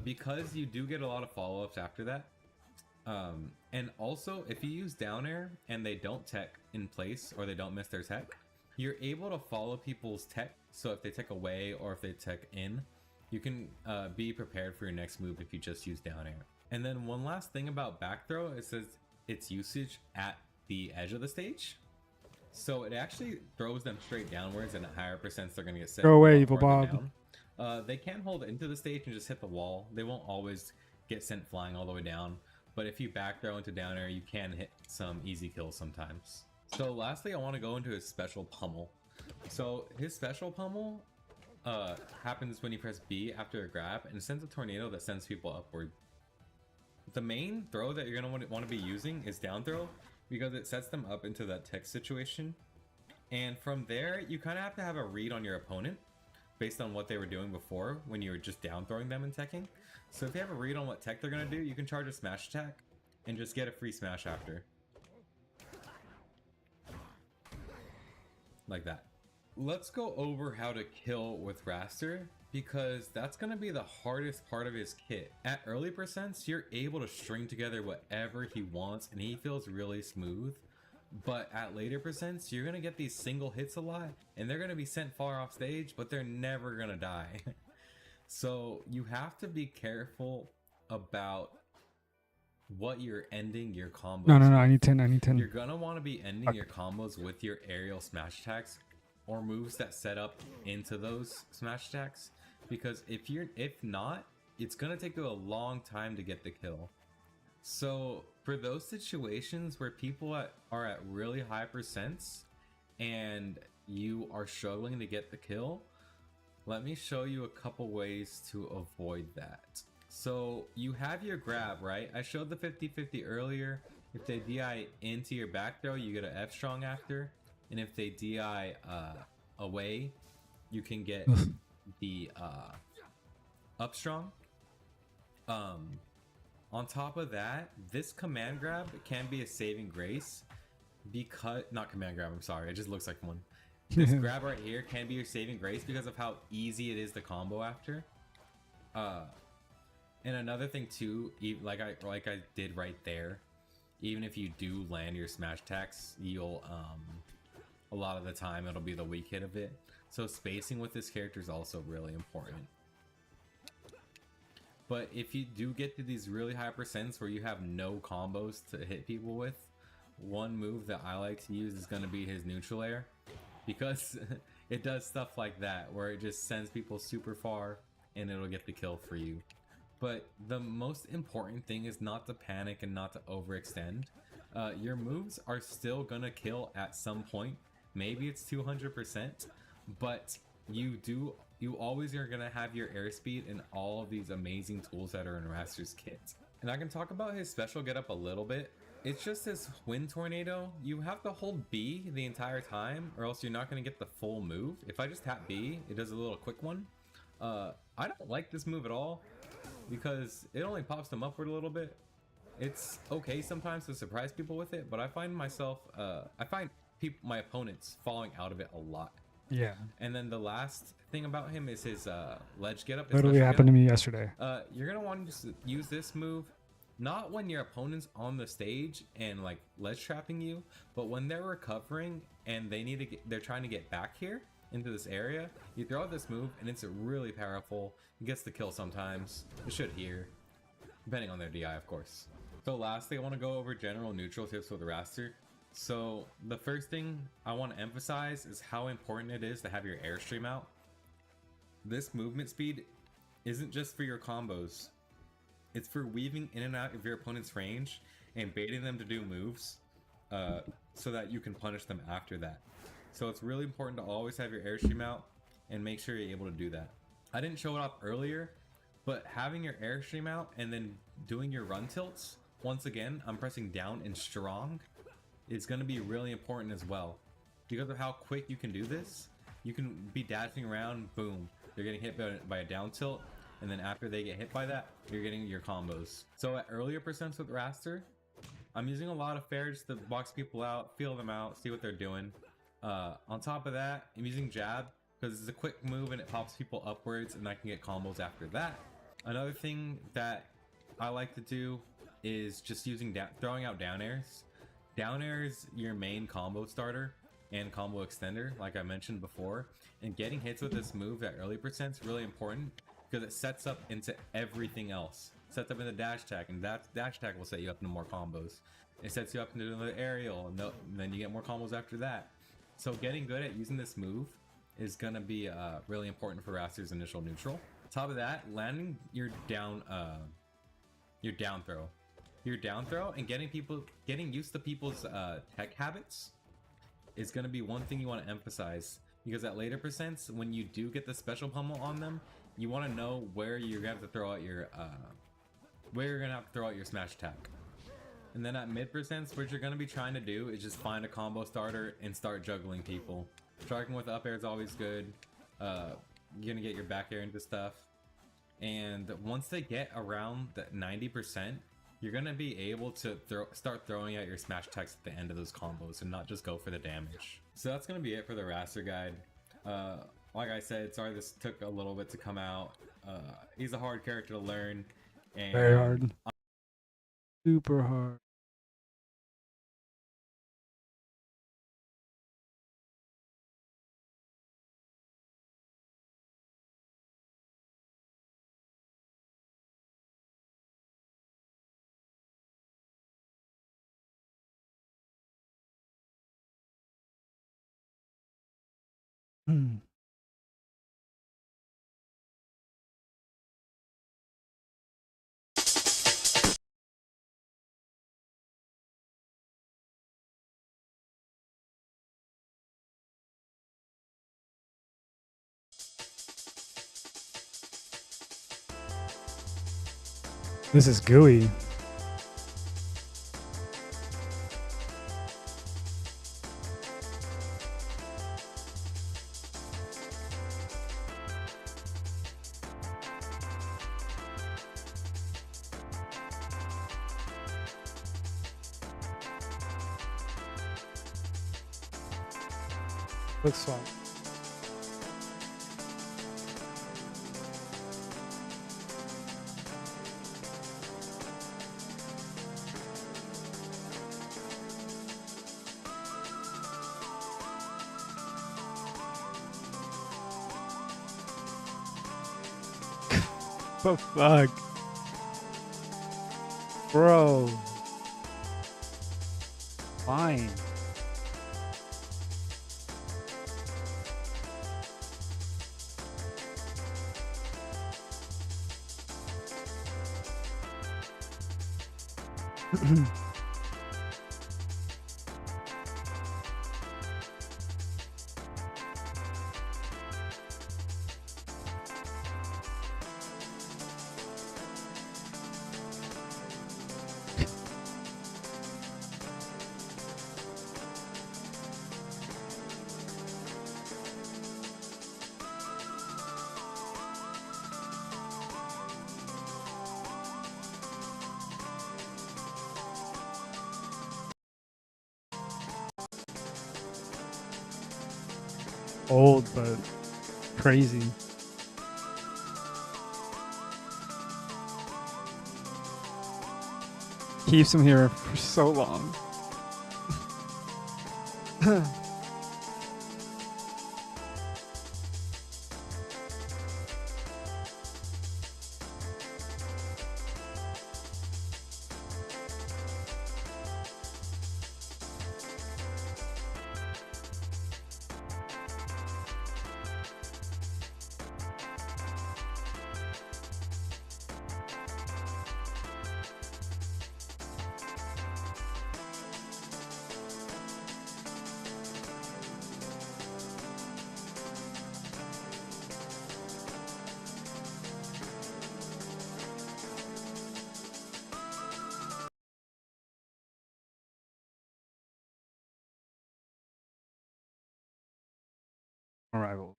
because you do get a lot of follow-ups after that. And also if you use down air and they don't tech in place or they don't miss their tech, you're able to follow people's tech. So if they tech away or if they tech in, you can be prepared for your next move if you just use down air. And then one last thing about back throw, it says its usage at the edge of the stage. So it actually throws them straight downwards, and at higher percents they're going to get set. Go away, a lot evil farther Bob. down. They can hold into the stage and just hit the wall. They won't always get sent flying all the way down. But if you back throw into down air, you can hit some easy kills sometimes. So lastly, I want to go into his special pummel. So his special pummel happens when you press B after a grab and sends a tornado that sends people upward. The main throw that you're going to want to be using is down throw because it sets them up into that tech situation. And from there, you kind of have to have a read on your opponent based on what they were doing before when you were just down throwing them and teching. So if you have a read on what tech they're going to do, you can charge a smash attack and just get a free smash after. Like that. Let's go over how to kill with Raster, because that's going to be the hardest part of his kit. At early percents, you're able to string together whatever he wants and he feels really smooth. But at later percents, you're going to get these single hits a lot and they're going to be sent far off stage, but they're never going to die. So you have to be careful about what you're ending your combos. No, with. I need 10. I need 10. You're gonna want to be ending your combos with your aerial smash attacks or moves that set up into those smash attacks, because if not, it's gonna take you a long time to get the kill. So for those situations where people are at really high percents and you are struggling to get the kill, let me show you a couple ways to avoid that. So you have your grab, right? I showed the 50-50 earlier. If they DI into your back throw, you get an F strong after. And if they DI away, you can get the up strong. On top of that, this command grab can be a saving grace because, not command grab, I'm sorry, it just looks like one. This grab right here can be your saving grace because of how easy it is to combo after. And another thing too, like I did right there, even if you do land your smash attacks, you'll a lot of the time it'll be the weak hit of it. So spacing with this character is also really important. But if you do get to these really high percents where you have no combos to hit people with, one move that I like to use is going to be his neutral air, because it does stuff like that where it just sends people super far and it'll get the kill for you. But the most important thing is not to panic and not to overextend. Your moves are still gonna kill at some point. Maybe it's 200%, but you always are gonna have your airspeed and all of these amazing tools that are in Raster's kit. And I can talk about his special getup a little bit. It's just this wind tornado. You have to hold B the entire time or else you're not going to get the full move. If I just tap B, it does a little quick one. I don't like this move at all because it only pops them upward a little bit. It's okay sometimes to surprise people with it, but I find myself, my opponents falling out of it a lot. Yeah. And then the last thing about him is his ledge getup. Literally happened to me yesterday. You're gonna want to use this move not when your opponent's on the stage and like ledge trapping you, but when they're recovering and they're trying to get back here into this area. You throw out this move and it's really powerful. It gets the kill sometimes. It should here, depending on their DI, of course. So lastly, I want to go over general neutral tips with Raster. So the first thing I want to emphasize is how important it is to have your airstream out. This movement speed isn't just for your combos. It's for weaving in and out of your opponent's range and baiting them to do moves so that you can punish them after that. So it's really important to always have your airstream out and make sure you're able to do that. I didn't show it off earlier, but having your airstream out and then doing your run tilts, once again, I'm pressing down and strong, is going to be really important as well. Because of how quick you can do this, you can be dashing around, boom, they're getting hit by a down tilt, and then after they get hit by that, you're getting your combos. So at earlier percents with Raster, I'm using a lot of fair just to box people out, feel them out, see what they're doing. On top of that, I'm using jab because it's a quick move and it pops people upwards and I can get combos after that. Another thing that I like to do is just using throwing out down airs. Down air is your main combo starter and combo extender, like I mentioned before, and getting hits with this move at early percent is really important because it sets up into everything else. It sets up into dash attack, and that dash attack will set you up into more combos. It sets you up into another aerial, and then you get more combos after that. So getting good at using this move is gonna be really important for Raster's initial neutral. On top of that, landing your down throw and getting used to people's tech habits is going to be one thing you want to emphasize, because at later percents, when you do get the special pummel on them, you want to know where you're going to have to throw out your smash attack. And then at mid percents, what you're going to be trying to do is just find a combo starter and start juggling people. Striking with up air is always good. You're going to get your back air into stuff, and once they get around that 90%, you're going to be able to start throwing out your smash attacks at the end of those combos and not just go for the damage. So that's going to be it for the Raster guide. Like I said, sorry this took a little bit to come out. He's a hard character to learn. And very hard. Super hard. This is gooey. Looks fun. Oh fuck, bro. Fine. old, but crazy. Keeps him here for so long. Arrival.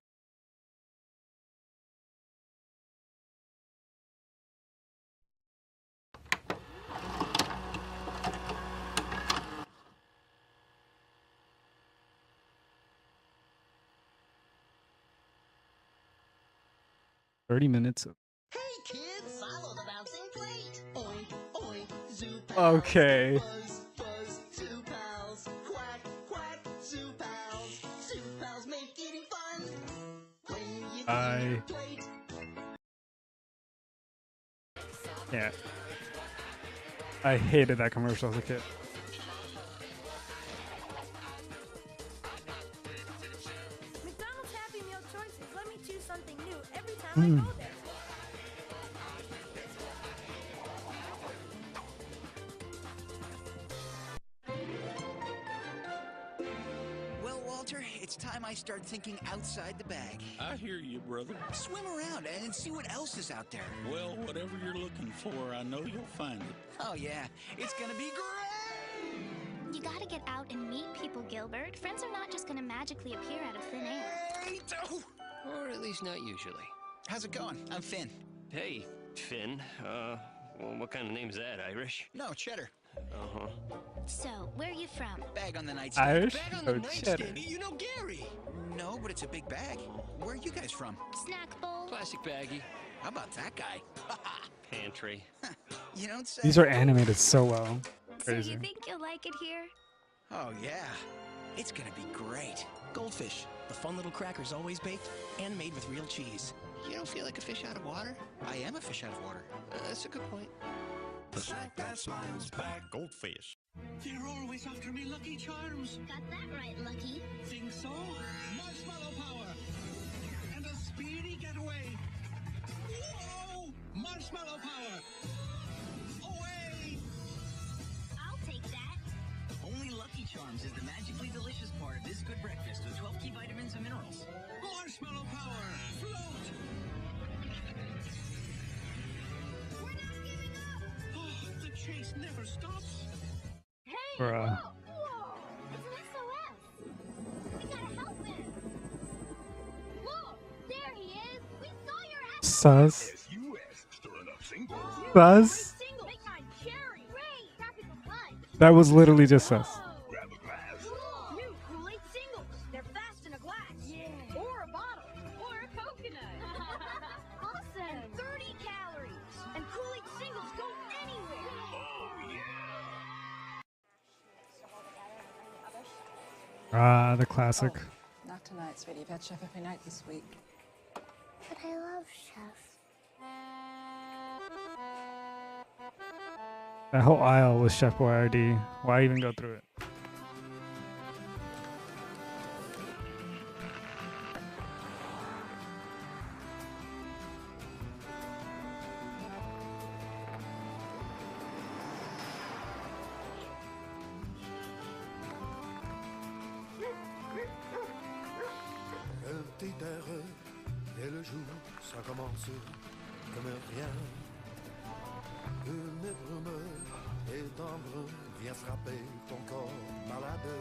.30 minutes of. Hey kids, follow the bouncing plate. Oink, oink, zoo pals. Okay. Buzz, buzz, zoo pals. Quack, quack, zoo pals. Zoo pals make eating fun. When you clean your plate. Yeah. I hated that commercial as a kid. McDonald's Happy Meal choices let me choose something new every time I go there. Well, Walter, it's time I start thinking outside the bag. I hear you, brother. Swim around and see what else is out there. Well, whatever you're looking for, I know you'll find it. Oh, yeah. It's gonna be great! You gotta get out and meet people, Gilbert. Friends are not just gonna magically appear out of thin air. Great! Oh. Or at least not usually. How's it going? I'm Finn. Hey, Finn. Well, what kind of name's that? Irish? No, Cheddar. Uh-huh. So, where are you from? Bag on the nightstand. Irish? Bag on Oh, the cheddar. nightstand? You know Gary. No, but it's a big bag. Where are you guys from? Snack bowl? Classic baggie. How about that guy? Pantry. You don't say. These are animated so well. So Crazy. you think you'll like it here? Oh, yeah. It's gonna be great. Goldfish, the fun little crackers always baked and made with real cheese. You don't feel like a fish out of water? I am a fish out of water. That's a good point. The snack that smiles back, Goldfish. They're always after me Lucky Charms. Got that right, Lucky. Think so? Marshmallow power. And a speedy getaway. Whoa! Marshmallow power. Away! I'll take that. Only Lucky Charms is the magically delicious part of this good breakfast with 12 key vitamins and minerals. Marshmallow power. Float! We're not giving up! Oh, the chase never stops. Hey! Bruh. Whoa! It's an SOS! We gotta help him! Look! There he is! We saw your ass! Sus. SUS, stirring up singles. Sus. Single! Make mine cherry! Great! Cracking the blood! That was literally just sus. Grab a glass. New Kool-Aid singles. They're fast in a glass. Yeah. Or a bottle. Or a coconut. Awesome! 30 calories. And Kool-Aid singles go anywhere. Oh, yeah. Ah, the classic. Not tonight, sweetie. You've had chef every night this week. But I love Chef. That whole aisle was Chef Boyardee. Why even go through it? Un petit air et le jour, ça commence comme rien. Une brume et d'ambre vient frapper ton corps malade.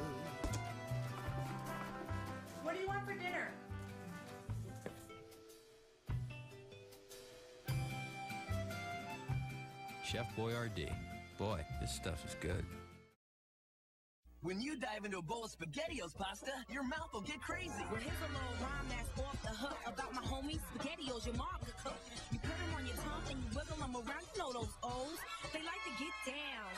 What do you want for dinner? Chef Boyardee. Boy, this stuff is good. When you dive into a bowl of SpaghettiOs pasta, your mouth will get crazy. Well, here's a little rhyme that's off the hook about my homies. SpaghettiOs, your mom could cook. You put them on your tongue and you wiggle them around. You know those O's, they like to get down.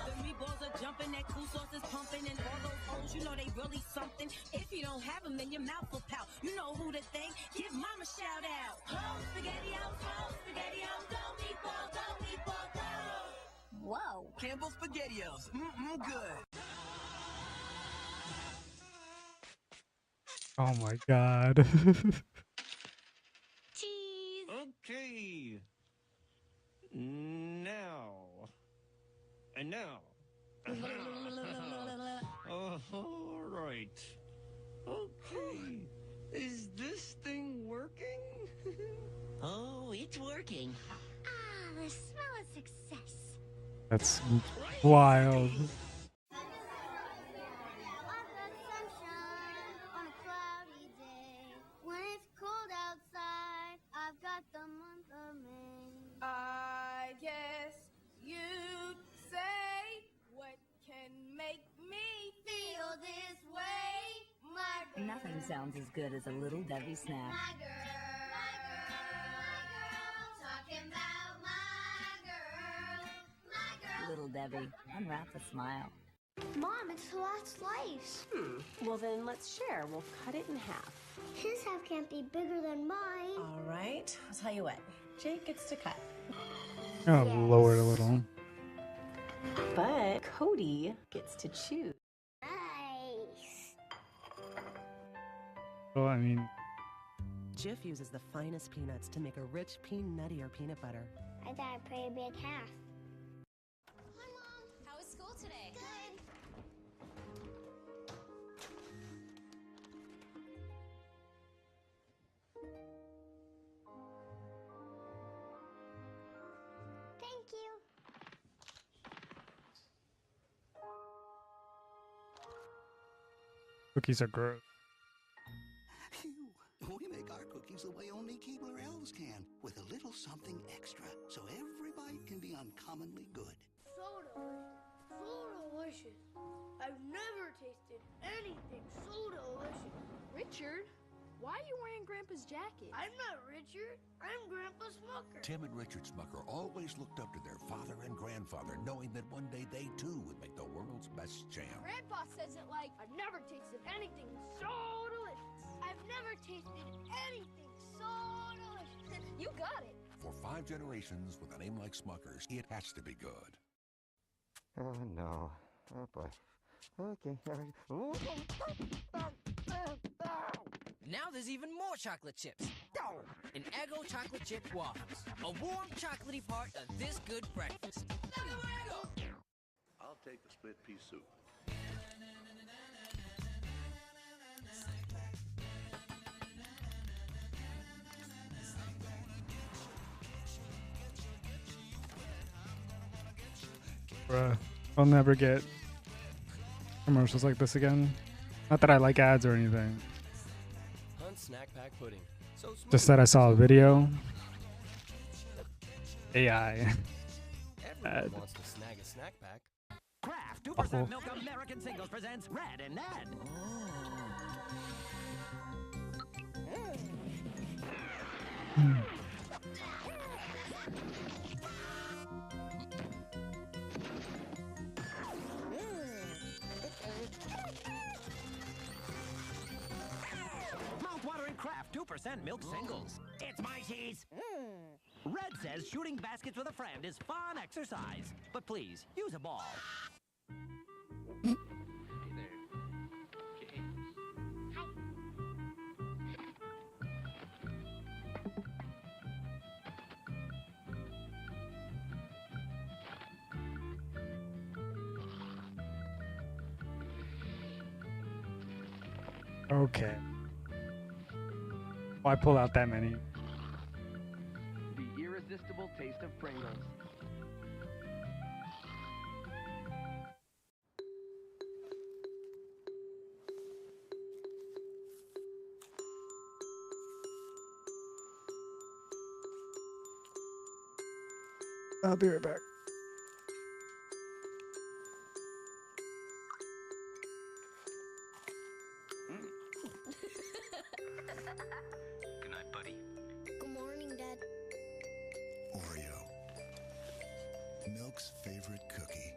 The meatballs are jumping, that cool sauce is pumping, and all those O's, you know they really something. If you don't have them, then your mouth will pout. You know who to thank? Give mama a shout out. Ho, SpaghettiOs, go meatball, go meatball, go. Whoa. Campbell's SpaghettiOs. Good. Oh my god. Cheese. Okay. Now. And now. All right. Okay. Is this thing working? Oh, it's working. Ah, the smell of success. That's wild. I guess you'd say, what can make me feel this way? My girl. Nothing sounds as good as a little Debbie snack. My girl, talking about my girl. Little Debbie, unwrap the smile. Mom, it's the last slice. Well, then let's share. We'll cut it in half. His half can't be bigger than mine. All right. I'll tell you what. Jake gets to cut. Oh, lower it a little. But Cody gets to choose. Nice. Well, I mean, Jif uses the finest peanuts to make a rich, nuttier peanut butter. I got a pretty big half. Hi, Mom. How was school today? Good. Thank you. cookies are gross. We make our cookies the way only Keebler elves can, with a little something extra, so every bite can be uncommonly good. So delicious. So delicious. I've never tasted anything so delicious. Richard, why are you wearing Grandpa's jacket? I'm not Richard. I'm Grandpa Smucker. Tim and Richard Smucker always looked up to their father and grandfather, knowing that one day they too would make the world's best jam. Grandpa says it like, I've never tasted anything so delicious. I've never tasted anything so delicious. You got it. For 5 generations with a name like Smucker's, it has to be good. Oh no. Oh boy. Okay. Now there's even more chocolate chips. An Eggo chocolate chip waffles. A warm chocolatey part of this good breakfast. I'll take the split pea soup. Bruh, I'll never get commercials like this again. Not that I like ads or anything. Hunt snack pack pudding. So Just that I saw a video. AI. Everyone wants to snag a snack pack. Kraft 2% Awful. Milk American Singles presents Red and Ned. Mouth-watering Kraft 2% Milk Singles. It's my cheese. Red says shooting baskets with a friend is fun exercise, but please use a ball. Okay. Why pull out that many? The irresistible taste of Pringles. I'll be right back. Oreo. Milk's favorite cookie.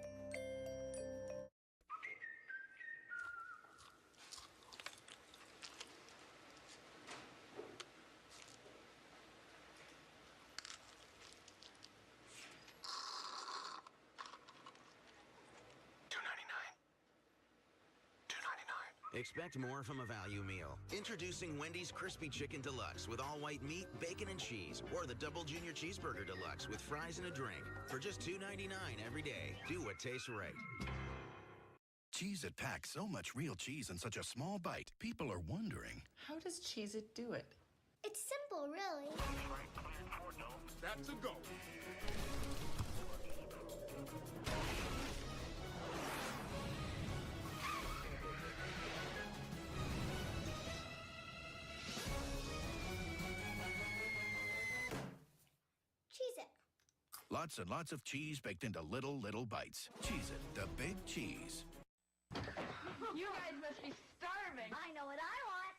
Expect more from a value meal. Introducing Wendy's Crispy Chicken Deluxe with all white meat, bacon, and cheese. Or the Double Junior Cheeseburger Deluxe with fries and a drink. For just $2.99 every day. Do what tastes right. Cheez-It packs so much real cheese in such a small bite. People are wondering, How does Cheez-It do it? It's simple, really. That's a go. Cheez-It. lots and lots of cheese baked into little bites. Cheez-It, the big cheese. You guys must be starving. I know what I want.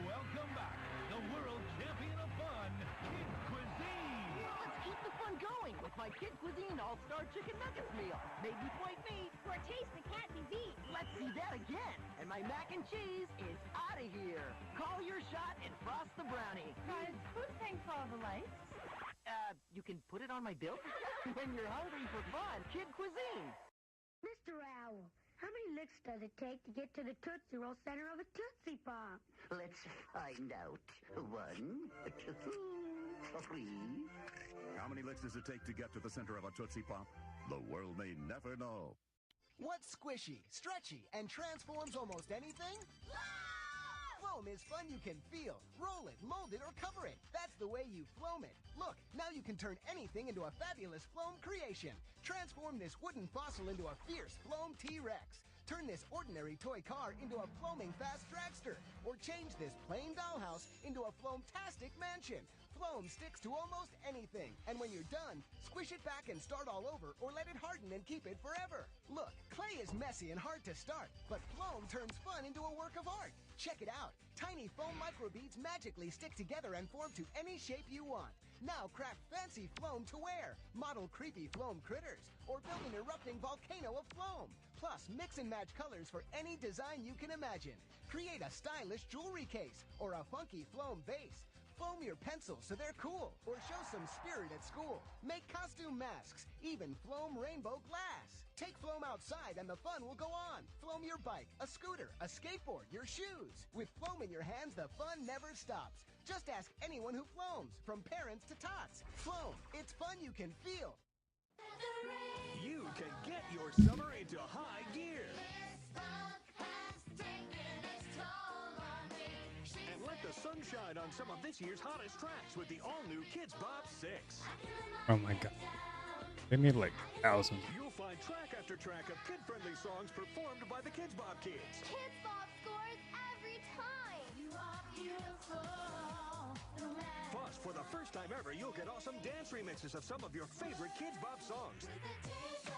Welcome back, the world champion of fun, Kid Cuisine. Let's keep the fun going with my Kid Cuisine All-Star Chicken Nuggets meal. Made with white meat. For a taste that can't be beat. Let's see that again. And my mac and cheese is out of here. Call your shot and frost the brownie. Guys, who's paying for all the lights? You can put it on my bill? When you're hungry for fun, Kid Cuisine. Mr. Owl, how many licks does it take to get to the Tootsie Roll center of a Tootsie Pop? Let's find out. 1, 2, 3. How many licks does it take to get to the center of a Tootsie Pop? The world may never know. What's squishy, stretchy, and transforms almost anything? Foam is fun you can feel. Roll it, mold it, or cover it. That's the way you Floam it. Look, now you can turn anything into a fabulous Floam creation. Transform this wooden fossil into a fierce Floam T-Rex. Turn this ordinary toy car into a Floaming fast dragster. Or change this plain dollhouse into a Floamtastic mansion. Floam sticks to almost anything. And when you're done, squish it back and start all over, or let it harden and keep it forever. Look, clay is messy and hard to start, but Floam turns fun into a work of art. Check it out. Tiny foam microbeads magically stick together and form to any shape you want. Now craft fancy Floam to wear, model creepy Floam critters, or build an erupting volcano of Floam. Plus, mix and match colors for any design you can imagine. Create a stylish jewelry case, or a funky Floam vase. Foam your pencils so they're cool, or show some spirit at school. Make costume masks, even Floam rainbow glass. Take Floam outside and the fun will go on. Floam your bike, a scooter, a skateboard, your shoes. With Floam in your hands, the fun never stops. Just ask anyone who Floams, from parents to tots. Floam, it's fun you can feel. You can get your summer into high gear. And let the sun shine on some of this year's hottest tracks with the all-new Kids Bop 6. Oh my god. They made like thousands. You'll find track after track of kid-friendly songs performed by the Kids Bop kids. Kids Bop scores every time. You are beautiful. Plus, for the first time ever, you'll get awesome dance remixes of some of your favorite Kids Bop songs. It's the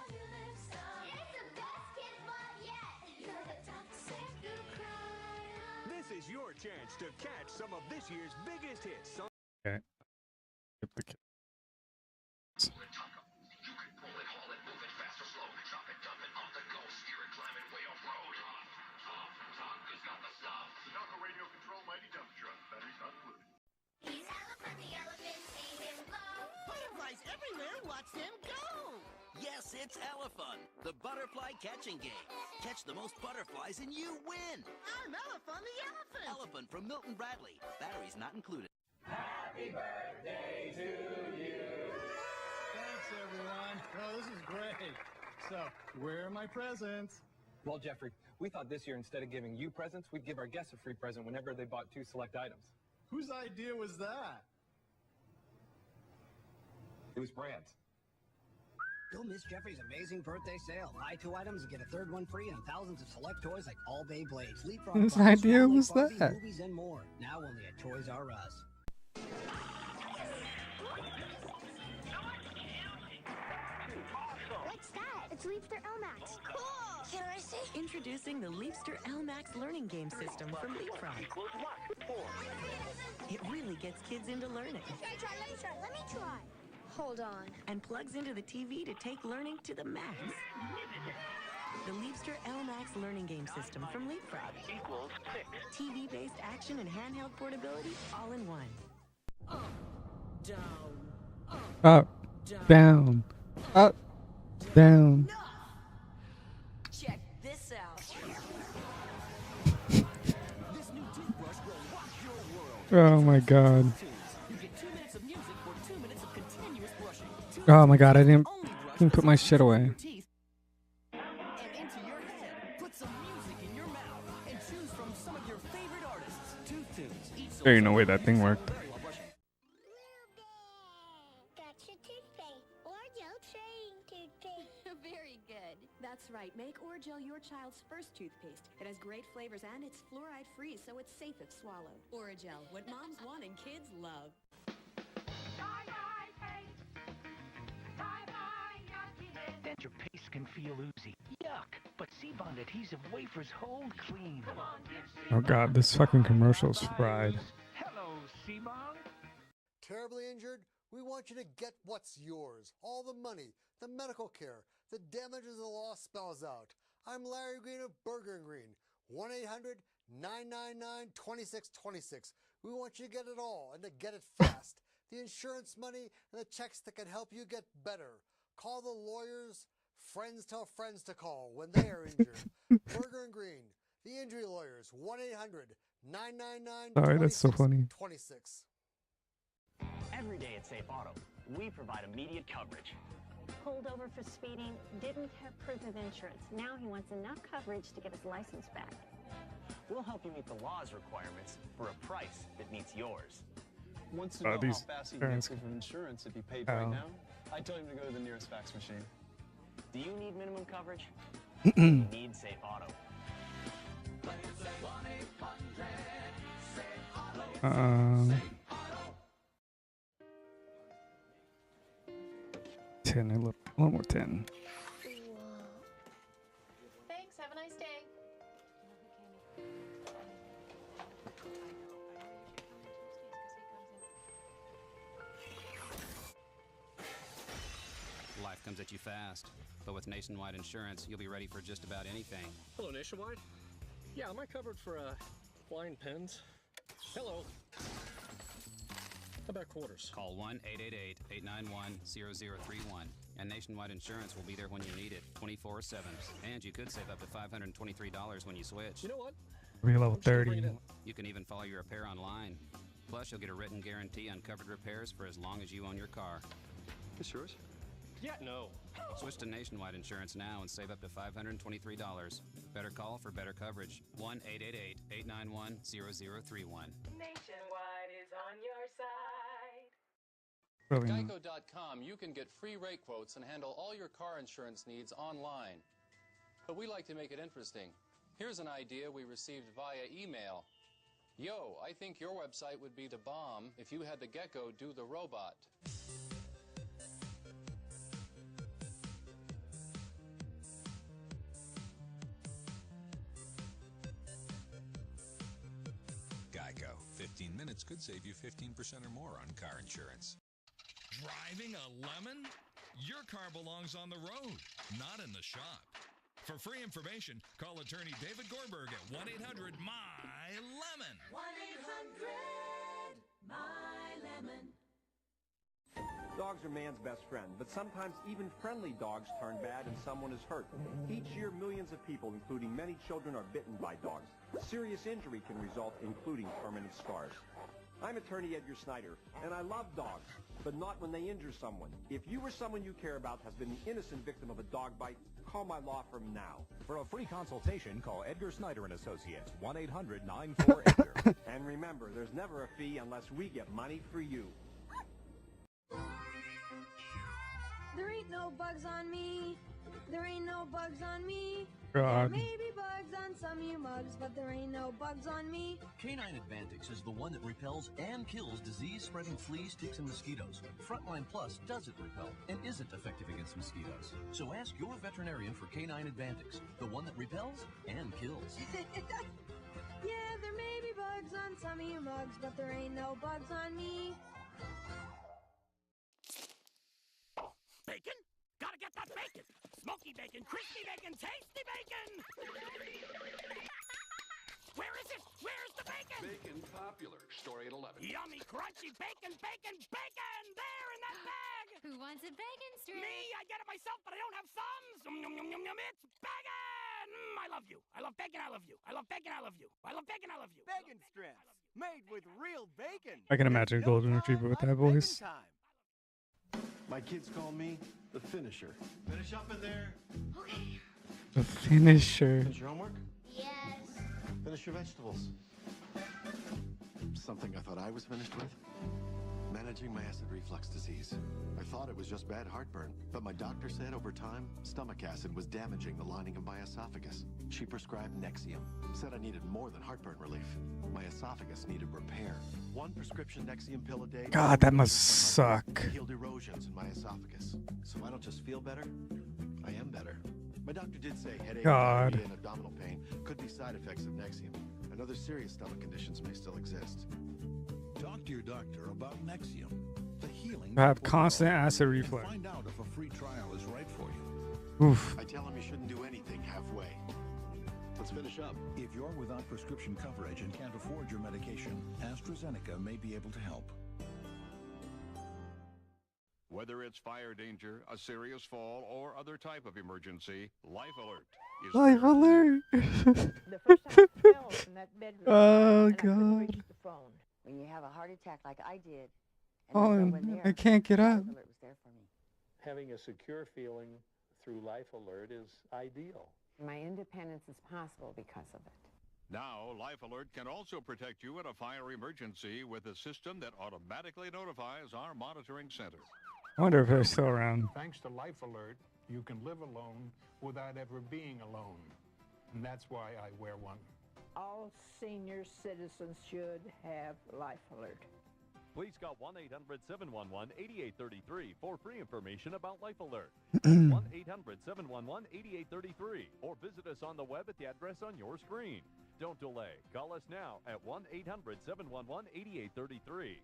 best Kids Bop yet. This is your chance to catch some of this year's biggest hits. Okay. Skip the kids. Butterflies everywhere, watch them go! Yes, it's Elephun, the butterfly catching game. Catch the most butterflies and you win! I'm Elephun the elephant! Elephun from Milton Bradley. Batteries not included. Happy birthday to you! Thanks, everyone. Oh, this is great. So, where are my presents? Well, Jeffrey, we thought this year instead of giving you presents, we'd give our guests a free present whenever they bought 2 select items. Whose idea was that? It was Brad's. Don't miss Jeffrey's amazing birthday sale. Buy 2 items and get a 3rd one free on thousands of select toys like All Bay Blades, Leapfrog, Whose Barbie, idea was Barbie, that? Movies, and more. Now only at Toys R Us. What's that? It's Leapster LMAX. Cool! Can I see? Introducing the Leapster LMAX learning game system from Leapfrog. It really gets kids into learning. Let me try. Hold on. And plugs into the TV to take learning to the max. The Leapster LMAX learning game system from Leapfrog equals 6. TV-based action and handheld portability all in one. Up, down, up, down. Check this out. This new toothbrush will rock your world. Oh my god. You get 2 minutes of music or 2 minutes of continuous brushing. Oh my god, I didn't put my shit away. There ain't no way that thing worked. Got your toothpaste. Orgel train toothpaste. Very good. That's right. Make Orgel your child's first toothpaste. It has great flavors and it's fluoride-free, so it's safe if swallowed. Orgel, what moms want and kids love. Denture paste can feel oozy. Yuck! But C-Bond adhesive wafers hold clean. Oh god, this fucking commercial's fried. Hello, C-Bond. Terribly injured? We want you to get what's yours. All the money, the medical care, the damages the law spells out. I'm Larry Green of Burger & Green. 1-800-999-2626. We want you to get it all and to get it fast. The insurance money and the checks that can help you get better. Call the lawyers. Friends tell friends to call when they are injured. Burger & Green, the injury lawyers. 1-800-999-2626. Sorry, that's so funny. Every day at Safe Auto, we provide immediate coverage. Pulled over for speeding, didn't have proof of insurance. Now he wants enough coverage to get his license back. We'll help you meet the law's requirements for a price that meets yours. Wants to know how fast he can get proof of insurance if he paid right now? I tell him to go to the nearest fax machine. Do you need minimum coverage? You need Safe Auto. 10, a little more 10. Thanks, have a nice day. Life comes at you fast, but with Nationwide Insurance, you'll be ready for just about anything. Hello, Nationwide. Yeah, am I covered for flying pins? Hello. How about quarters? Call 1-888-891-0031, and Nationwide Insurance will be there when you need it, 24/7. And you could save up to $523 when you switch. You know what? Be level 30. You can even follow your repair online. Plus, you'll get a written guarantee on covered repairs for as long as you own your car. This yours? Yeah, no. Switch to Nationwide Insurance now and save up to $523. Better call for better coverage. 1-888-891-0031. Nationwide is on your side. Geico.com, you can get free rate quotes and handle all your car insurance needs online. But we like to make it interesting. Here's an idea we received via email. Yo, I think your website would be the bomb if you had the gecko do the robot. Geico. 15 minutes could save you 15% or more on car insurance. Driving a lemon? Your car belongs on the road, not in the shop. For free information, call attorney David Gorberg at 1-800-MY-LEMON. 1-800-MY-LEMON. Dogs are man's best friend, but sometimes even friendly dogs turn bad and someone is hurt. Each year, millions of people, including many children, are bitten by dogs. Serious injury can result, including permanent scars. I'm attorney Edgar Snyder, and I love dogs, but not when they injure someone. If you or someone you care about has been the innocent victim of a dog bite, call my law firm now. For a free consultation, call Edgar Snyder & Associates, 1-800-94-EDGAR. And remember, there's never a fee unless we get money for you. There ain't no bugs on me. There ain't no bugs on me. God. There may be bugs on some of you mugs, but there ain't no bugs on me. Canine Advantix is the one that repels and kills disease-spreading fleas, ticks, and mosquitoes. Frontline Plus doesn't repel and isn't effective against mosquitoes. So ask your veterinarian for Canine Advantix, the one that repels and kills. Yeah, there may be bugs on some of your mugs, but there ain't no bugs on me. Bacon? Gotta get that bacon! Smoky bacon, crispy bacon, tasty bacon! Where is it? Where's the bacon? Bacon popular. Story at 11. Yummy, crunchy bacon, bacon, bacon! There in that bag! Who wants a bacon strip? Me! I get it myself, but I don't have thumbs! Yum, yum, yum, yum, yum. It's bacon! I love you. I love bacon, I love you. I love bacon, I love you. I love bacon, I love you. Bacon strips. Made with real bacon. I can imagine a golden retriever with that voice. My kids call me the finisher. Finish up in there. Okay. The finisher. Finish your homework? Yes. Finish your vegetables. Something I thought I was finished with? Managing my acid reflux disease. I thought it was just bad heartburn, but my doctor said over time, stomach acid was damaging the lining of my esophagus. She prescribed Nexium. Said I needed more than heartburn relief. My esophagus needed repair. One prescription Nexium pill a day. God, that must suck. Healed erosions in my esophagus. So I don't just feel better, I am better. My doctor did say headache, God. diarrhea, and abdominal pain could be side effects of Nexium, and other serious stomach conditions may still exist. Talk to your doctor about Nexium. The healing. I have constant acid reflux. Find out if a free trial is right for you. Oof. I tell him you shouldn't do anything halfway. Let's finish up. If you're without prescription coverage and can't afford your medication, AstraZeneca may be able to help. Whether it's fire danger, a serious fall, or other type of emergency, Life Alert is Life alert. The first time I fell in that bedroom, Oh, and I couldn't God. reach the phone. When you have a heart attack like I did, and Oh, there's no one there, I can't get up. Life Alert was there for me. Having a secure feeling through Life Alert is ideal. My independence is possible because of it. Now, Life Alert can also protect you in a fire emergency with a system that automatically notifies our monitoring center. I wonder if they're still around. Thanks to Life Alert, you can live alone without ever being alone. And that's why I wear one. All senior citizens should have Life Alert. Please call 1-800-711-8833 for free information about Life Alert. 1-800-711-8833 or visit us on the web at the address on your screen. Don't delay. Call us now at 1-800-711-8833.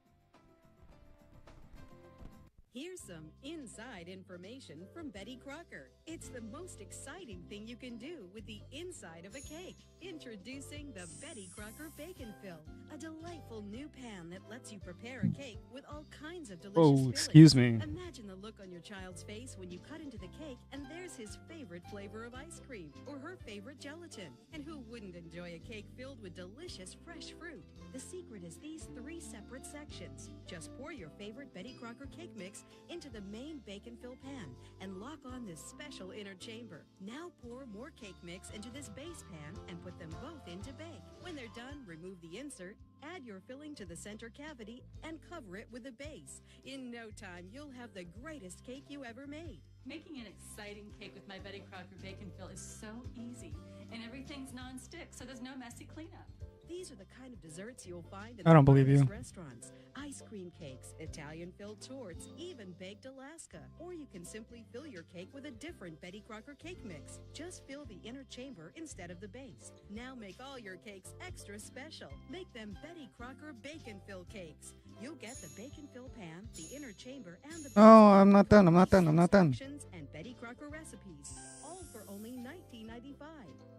Here's some inside information from Betty Crocker. It's the most exciting thing you can do with the inside of a cake. Introducing the Betty Crocker Bacon Fill, a delightful new pan that lets you prepare a cake with all kinds of delicious fillings. Excuse me. Imagine the look on your child's face when you cut into the cake and there's his favorite flavor of ice cream or her favorite gelatin. And who wouldn't enjoy a cake filled with delicious fresh fruit? The secret is these 3 separate sections. Just pour your favorite Betty Crocker cake mix into the main bacon fill pan and lock on this special inner chamber. Now pour more cake mix into this base pan and put them both into bake. When they're done, remove the insert, add your filling to the center cavity, and cover it with the base. In no time, you'll have the greatest cake you ever made. Making an exciting cake with my Betty Crocker Bacon Fill is so easy, and everything's non-stick, so there's no messy cleanup. These are the kind of desserts you'll find in I don't the believe you. finest restaurants. Ice cream cakes, Italian-filled torts, even baked Alaska. Or you can simply fill your cake with a different Betty Crocker cake mix. Just fill the inner chamber instead of the base. Now make all your cakes extra special. Make them Betty Crocker Bacon Fill cakes. You'll get the bacon fill pan, the inner chamber, and the Oh, I'm not done. I'm not done. I'm not done. and Betty Crocker recipes, all for only $19.95.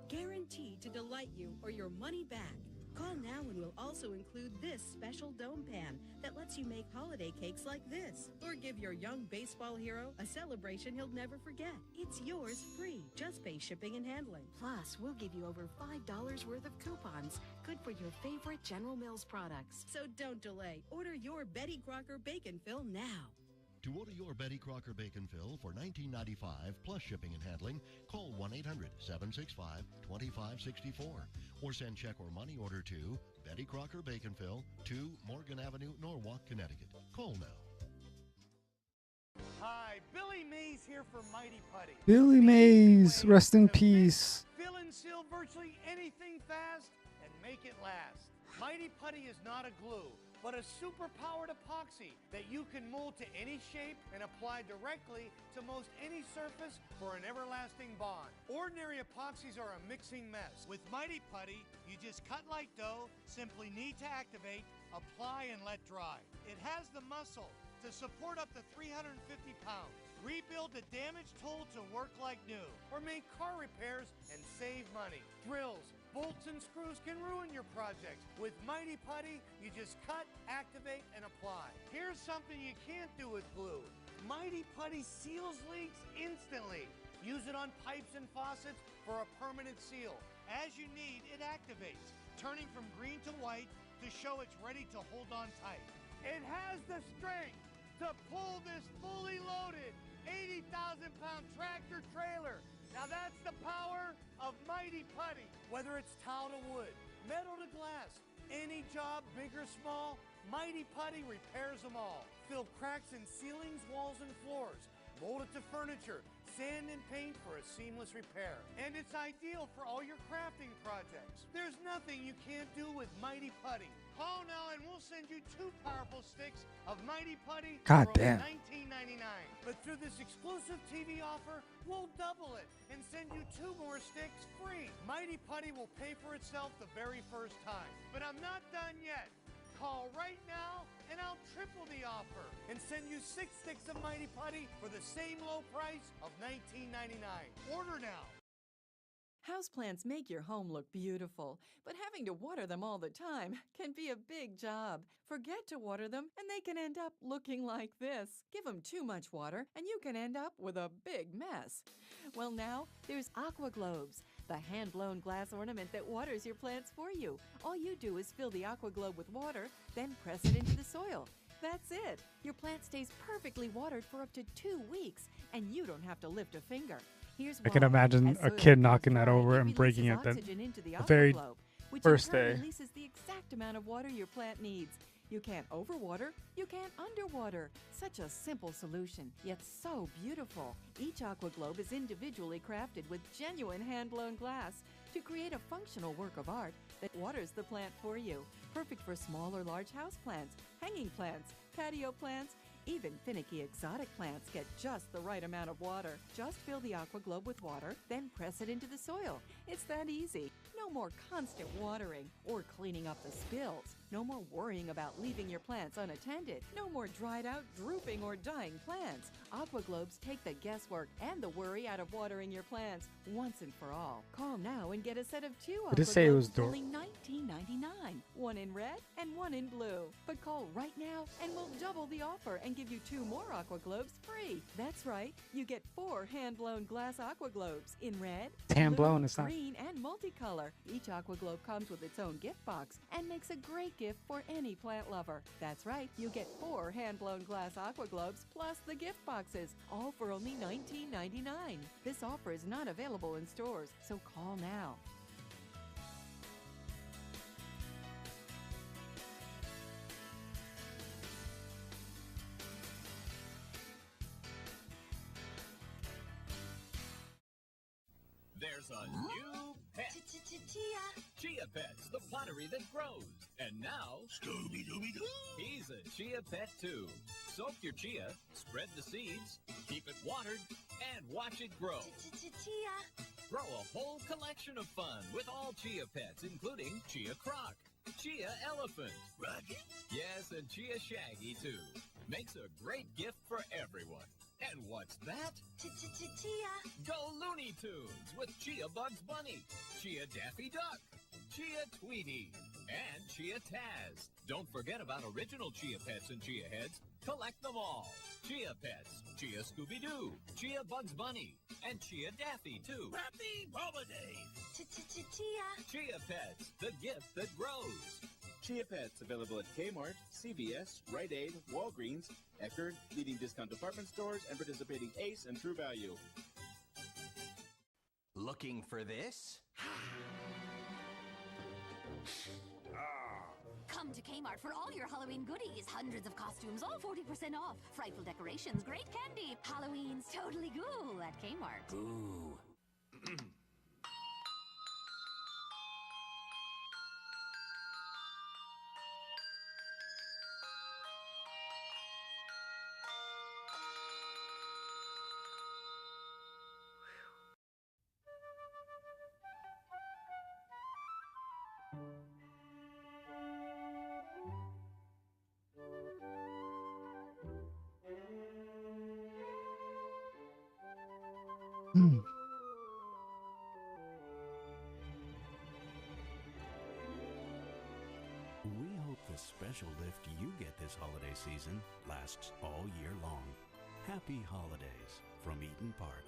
Guaranteed to delight you or your money back. Call now and we'll also include this special dome pan that lets you make holiday cakes like this. Or give your young baseball hero a celebration he'll never forget. It's yours free. Just pay shipping and handling. Plus, we'll give you over $5 worth of coupons. Good for your favorite General Mills products. So don't delay. Order your Betty Crocker Bacon Fill now. To order your Betty Crocker Bacon Fill for $19.95 plus shipping and handling, call 1-800-765-2564 or send check or money order to Betty Crocker Bacon Fill, 2 Morgan Avenue, Norwalk, Connecticut. Call now. Hi, Billy Mays here for Mighty Putty. Billy Mays, rest in peace. Fill and seal virtually anything fast and make it last. Mighty Putty is not a glue, but a super-powered epoxy that you can mold to any shape and apply directly to most any surface for an everlasting bond. Ordinary epoxies are a mixing mess. With Mighty Putty, you just cut like dough, simply need to activate, apply, and let dry. It has the muscle to support up to 350 pounds. Rebuild a damaged tool to work like new, or make car repairs and save money. Drills, bolts, and screws can ruin your projects. With Mighty Putty, you just cut, activate, and apply. Here's something you can't do with glue. Mighty Putty seals leaks instantly. Use it on pipes and faucets for a permanent seal. As you need, it activates, turning from green to white to show it's ready to hold on tight. It has the strength to pull this fully loaded 80,000-pound tractor trailer. Now that's the power of Mighty Putty. Whether it's tile to wood, metal to glass, any job, big or small, Mighty Putty repairs them all. Fill cracks in ceilings, walls, and floors. Mold it to furniture, sand and paint for a seamless repair. And it's ideal for all your crafting projects. There's nothing you can't do with Mighty Putty. Call now and we'll send you 2 powerful sticks of Mighty Putty God for damn. only $19.99. But through this exclusive TV offer, we'll double it and send you 2 more sticks free. Mighty Putty will pay for itself the very first time. But I'm not done yet. Call right now and I'll triple the offer and send you 6 sticks of Mighty Putty for the same low price of $19.99. Order now. Houseplants make your home look beautiful, but having to water them all the time can be a big job. Forget to water them and they can end up looking like this. Give them too much water and you can end up with a big mess. Well, now there's Aqua Globes, the hand-blown glass ornament that waters your plants for you. All you do is fill the Aqua Globe with water, then press it into the soil. That's it. Your plant stays perfectly watered for up to 2 weeks, and you don't have to lift a finger. Here's I can why. imagine As a soil kid becomes knocking that dry, over and breaking it releases the oxygen into the very Aqua Globe, which first in turn day. releases the exact amount of water your plant needs. You can't overwater, you can't underwater. Such a simple solution, yet so beautiful. Each Aqua Globe is individually crafted with genuine hand-blown glass to create a functional work of art that waters the plant for you. Perfect for small or large house plants, hanging plants, patio plants. Even finicky exotic plants get just the right amount of water. Just fill the Aqua Globe with water, then press it into the soil. It's that easy. No more constant watering or cleaning up the spills. No more worrying about leaving your plants unattended. No more dried out, drooping, or dying plants. Aqua Globes take the guesswork and the worry out of watering your plants once and for all. Call now and get a set of 2 Aqua Did it say it Globes was for only $19.99. One in red and one in blue. But call right now and we'll double the offer and give you 2 more Aqua Globes free. That's right. You get 4 hand-blown glass Aqua Globes in red, It's hand-blown, blue, it's not- green, and multicolor. Each Aqua Globe comes with its own gift box and makes a great gift for any plant lover. That's right. You get 4 hand-blown glass Aqua Globes plus the gift boxes, all for only $19.99. This offer is not available in stores, so call now. There's a new pet. Chia Pets, the pottery that grows. And now, Scooby-Dooby-Doo. He's a Chia Pet too. Soak your chia, spread the seeds, keep it watered, and watch it grow. Grow a whole collection of fun with all Chia Pets, including Chia Croc, Chia Elephant, Rocket, yes, and Chia Shaggy too. Makes a great gift for everyone. And what's that? Chia. Go Looney Tunes with Chia Bugs Bunny, Chia Daffy Duck, Chia Tweety, and Chia Taz. Don't forget about original Chia Pets and Chia Heads. Collect them all. Chia Pets, Chia Scooby-Doo, Chia Bugs Bunny, and Chia Daffy too. Happy holidays! Chia. Chia Pets, the gift that grows. Chia Pets available at Kmart, CVS, Rite Aid, Walgreens, Eckerd, leading discount department stores, and participating Ace and True Value. Looking for this? Come to Kmart for all your Halloween goodies. Hundreds of costumes, all 40% off. Frightful decorations, great candy. Halloween's totally cool at Kmart. Ooh. We hope the special lift you get this holiday season lasts all year long. Happy holidays from Eaton Park.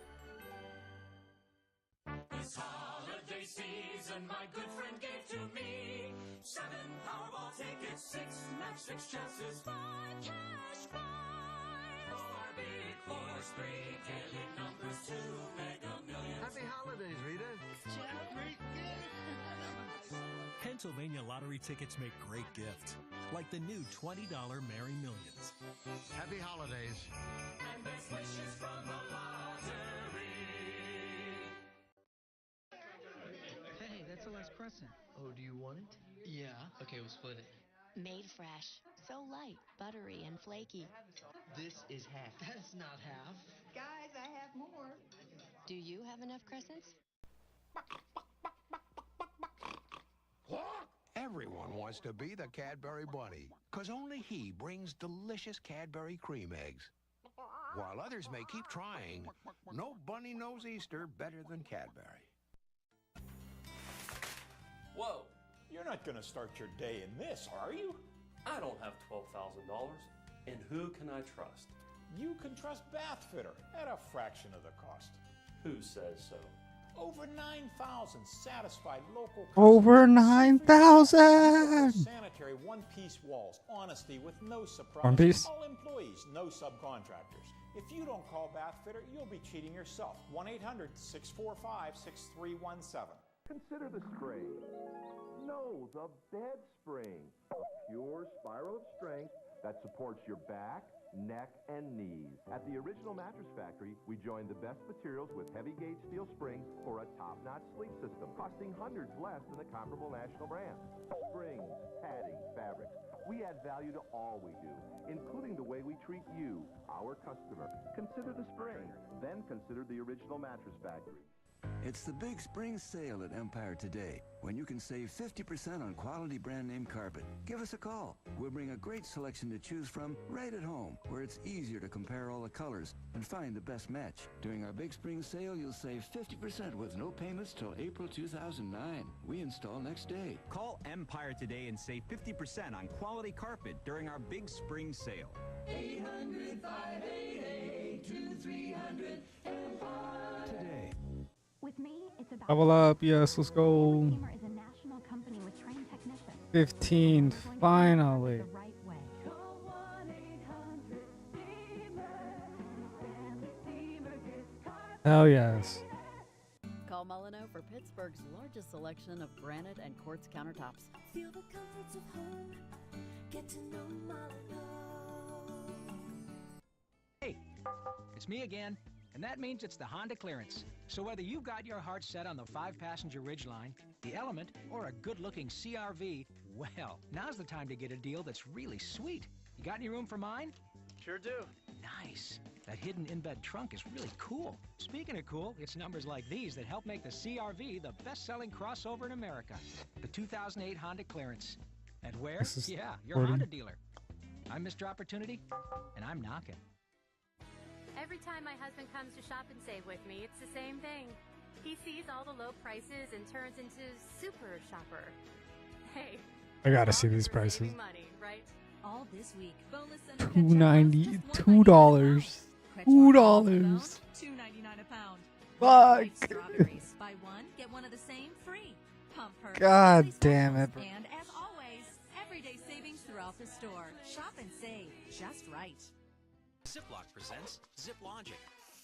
This holiday season, my good friend gave to me 7 Powerball tickets, 6 matchsticks chances, 5 cash 5. 4 big 4s, 3 killing numbers, 2 mega millions. Happy holidays, Rita. Great Pennsylvania lottery tickets make great gifts, like the new $20 Merry Millions. Happy holidays. And best wishes from the lottery. Hey, that's the last crescent. Oh, do you want it? Yeah. Okay, we'll split it. Made fresh. So light, buttery, and flaky. This is half. That's not half. Guys, I have more. Do you have enough crescents? Everyone wants to be the Cadbury Bunny, because only he brings delicious Cadbury cream eggs. While others may keep trying, no bunny knows Easter better than Cadbury. Whoa, you're not going to start your day in this, are you? I don't have $12,000. And who can I trust? You can trust Bathfitter at a fraction of the cost. Who says so? Over 9,000 satisfied local customers. Over 9,000! Sanitary one-piece walls, honesty with no surprise. One piece? All employees, no subcontractors. If you don't call Bathfitter, you'll be cheating yourself. 1-800-645-6317. Consider the spring. No, the bed spring. A pure spiral of strength that supports your back, neck, and knees. At the Original Mattress Factory, we joined the best materials with heavy gauge steel springs for a top-notch sleep system, costing hundreds less than the comparable national brands. Springs, padding, fabrics. We add value to all we do, including the way we treat you, our customer. Consider the spring, then consider the Original Mattress Factory. It's the big spring sale at Empire today, when you can save 50% on quality brand name carpet. Give us a call. We'll bring a great selection to choose from right at home, where it's easier to compare all the colors and find the best match. During our big spring sale, you'll save 50% with no payments till April 2009. We install next day. Call Empire today and save 50% on quality carpet during our big spring sale. 800-588-2300 Empire. Today. With me, it's about Level up, yes, let's go. Steamer is a national company with trained technicians. 15, finally. The right way. Hell yes. Call Molyneux for Pittsburgh's largest selection of granite and quartz countertops. Feel the comforts of home. Get to know Molyneux. Hey, it's me again. And that means it's the Honda clearance. So whether you've got your heart set on the 5-passenger Ridgeline, the Element, or a good-looking CRV, well, now's the time to get a deal that's really sweet. You got any room for mine? Sure do. Nice. That hidden in-bed trunk is really cool. Speaking of cool, it's numbers like these that help make the CRV the best-selling crossover in America. The 2008 Honda clearance. And where? Yeah, your 40. Honda dealer. I'm Mr. Opportunity, and I'm knocking. Every time my husband comes to shop and save with me, it's the same thing. He sees all the low prices and turns into super shopper. Hey, I gotta see these prices. saving money, right? All this week, boneless $2.90, $2. $2. $2.99 a pound. Fuck. Strawberries. Buy one, get one of the same free. Pump her. God damn it. And as always, everyday savings throughout the store. Shop and save just right. Ziploc presents ZipLogic.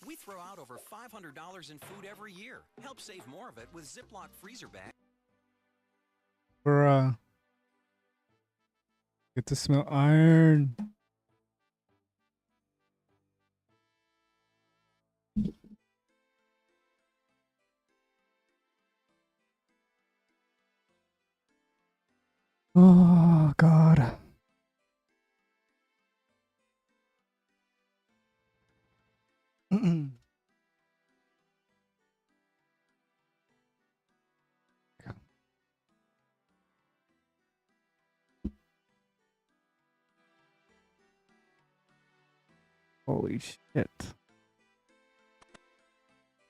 We throw out over $500 in food every year. Help save more of it with Ziploc freezer bags. Bruh. Get to smell iron. Oh, God. Holy shit.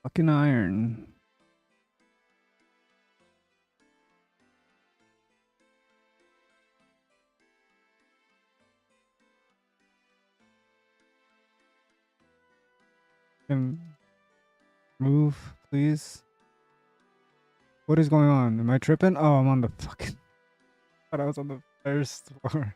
Fucking iron. Can move, please. What is going on? Am I tripping? Oh, I'm on the fucking... thought I was on the first floor.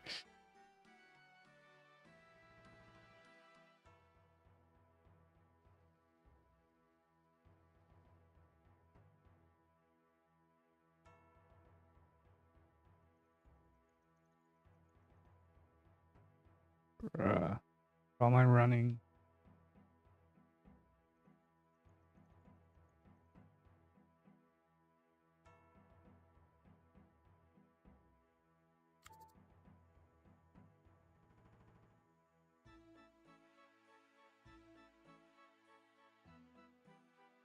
Bruh. How am I running?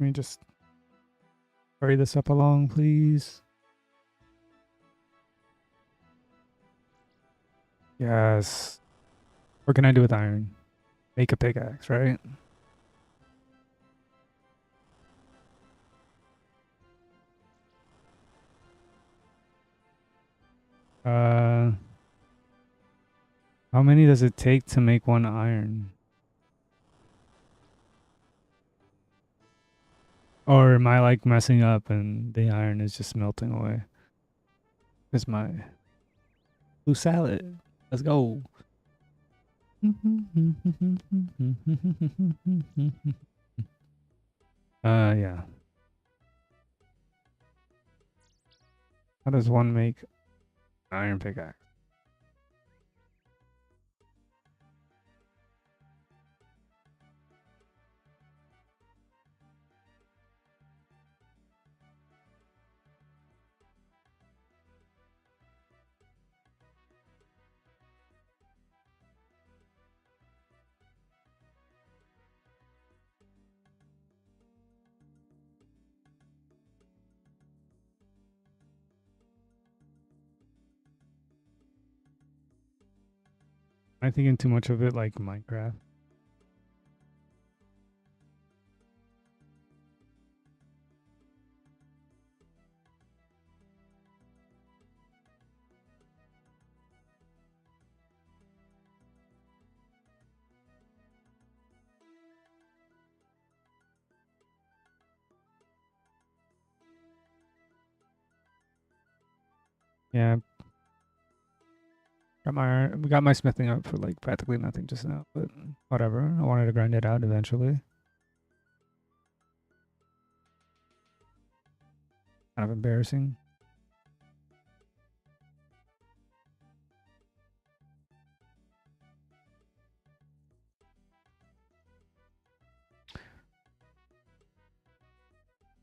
Let me just hurry this up along, please. Yes. What can I do with iron? Make a pickaxe, right? How many does it take to make one iron? Or am I like messing up and the iron is just melting away? Here's my blue salad. Let's go. Yeah. How does one make an iron pickaxe? Am I thinking too much of it like Minecraft? Yeah. We got my smithing up for like practically nothing just now, but whatever. I wanted to grind it out eventually. Kind of embarrassing.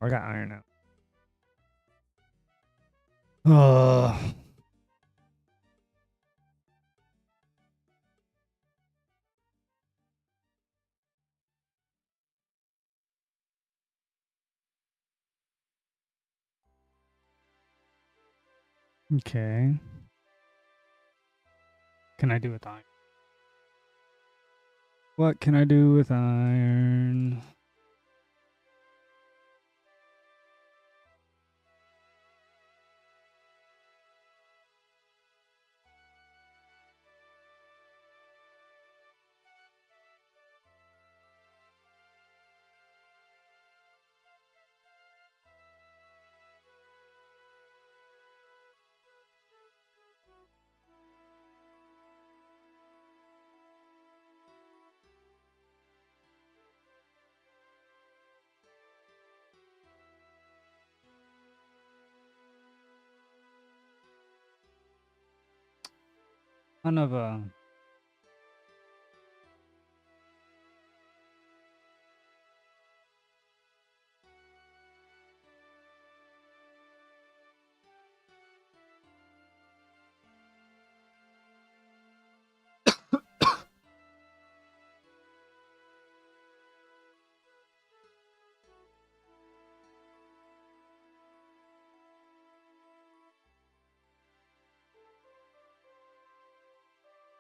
I got iron now. Okay. Can I do with iron? What can I do with iron? Kind of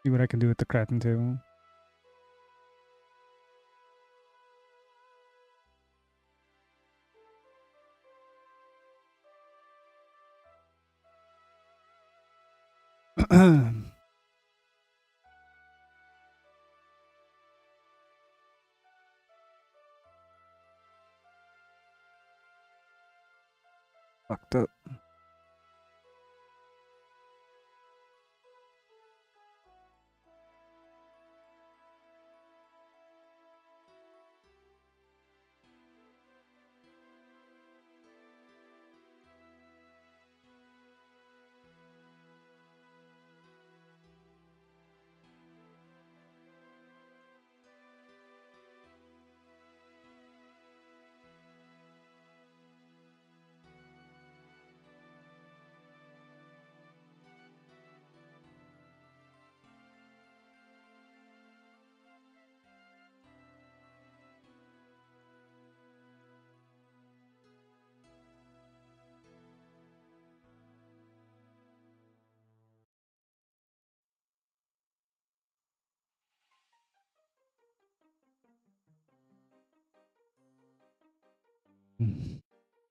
see what I can do with the crafting table. Fucked up.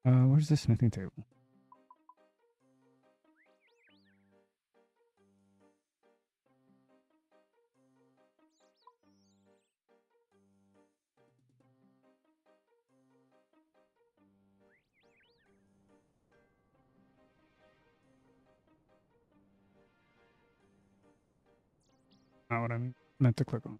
Where's the smithing table? Not what I meant to click on.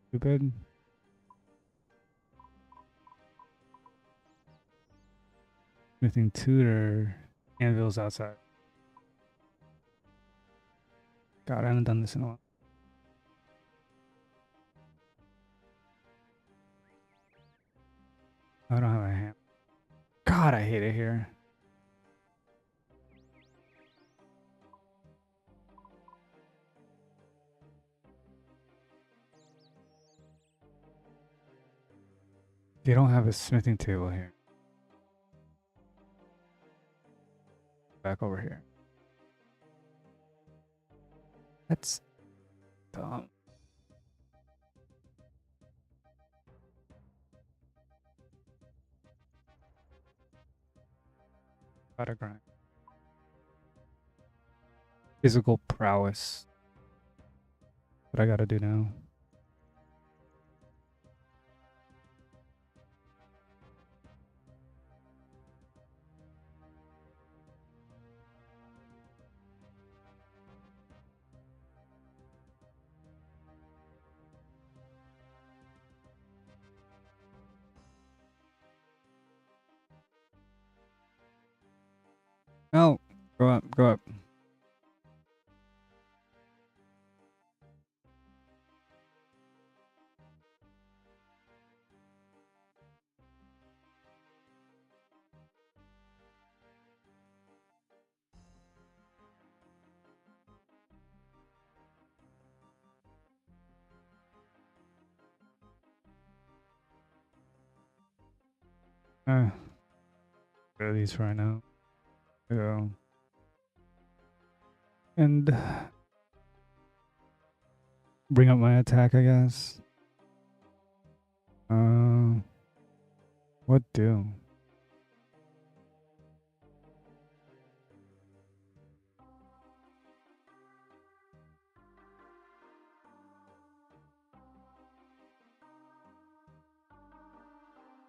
Stupid. Smithing tutor. Anvil's outside. God, I haven't done this in a while. I don't have a hammer. God, I hate it here. They don't have a smithing table here. Back over here. That's dumb. Gotta grind. Physical prowess. What I gotta do now. No, go up, go up. Go these for right now. Go. And bring up my attack, I guess. What do?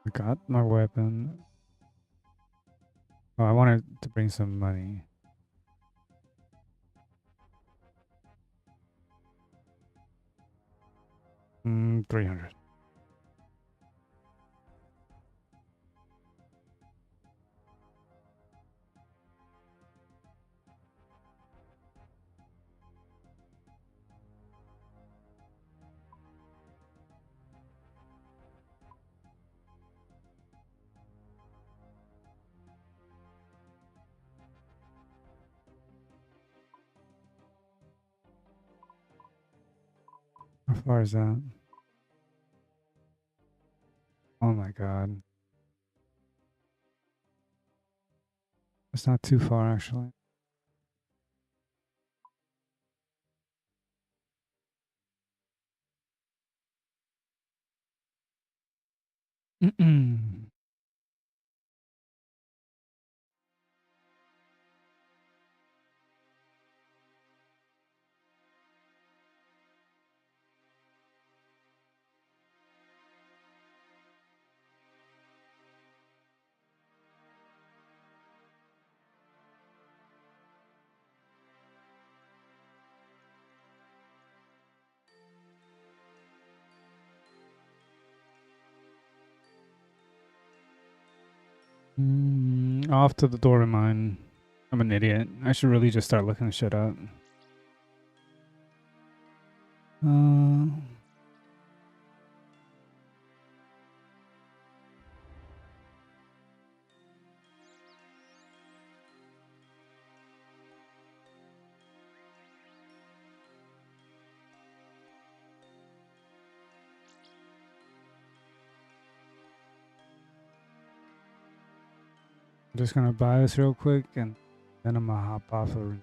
I got my weapon. Oh, I wanted to bring some money. $300. How far is that? Oh my god. It's not too far, actually. Off to the door of mine. I'm an idiot. I should really just start looking shit up. I'm just gonna buy this real quick and then I'm gonna hop off of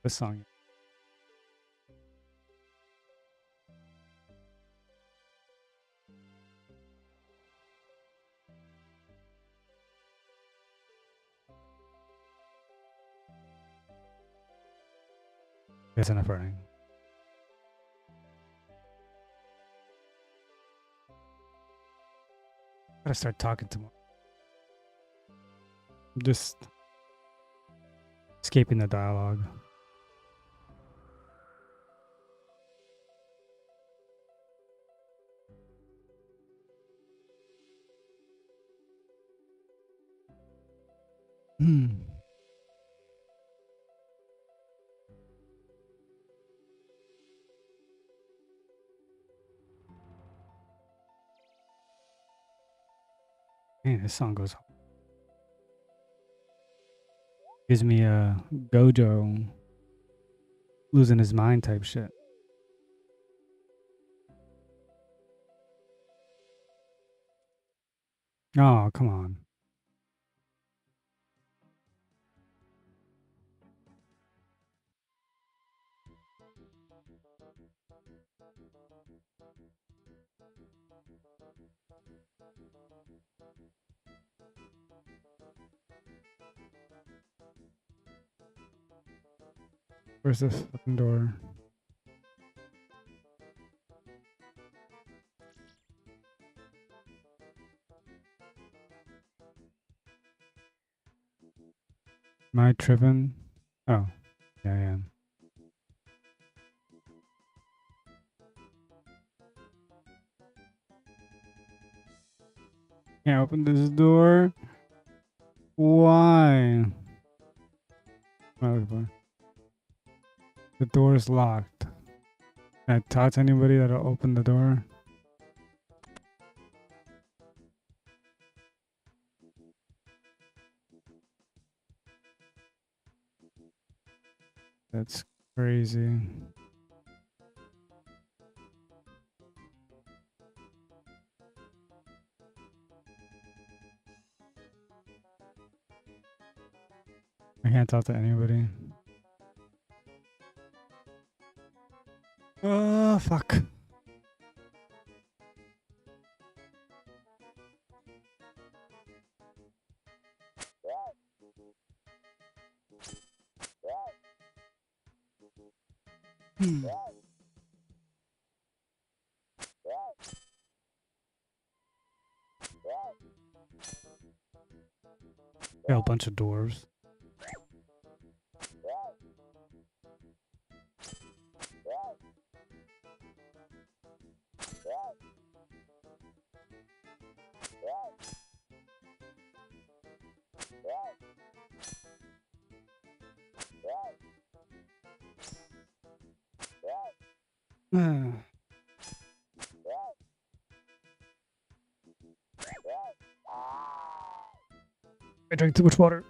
this song. It's enough running. Gotta start talking to more. Just escaping the dialogue. Man, this song goes. Gives me a Gojo losing his mind type shit. Oh, come on. Where's this fucking door? Am I tripping? Oh, yeah, I am. Can't open this door. Why? Oh, the door is locked. Can I talk to anybody that'll open the door? That's crazy. I can't talk to anybody. Oh, fuck. Got a bunch of dwarves. I drank too much water.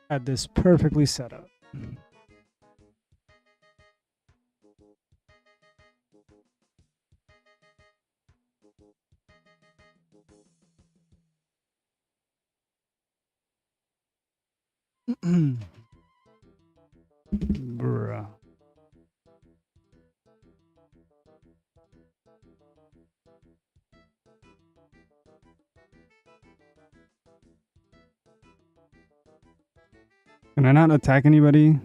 Had this perfectly set up. Bruh. Can I not attack anybody?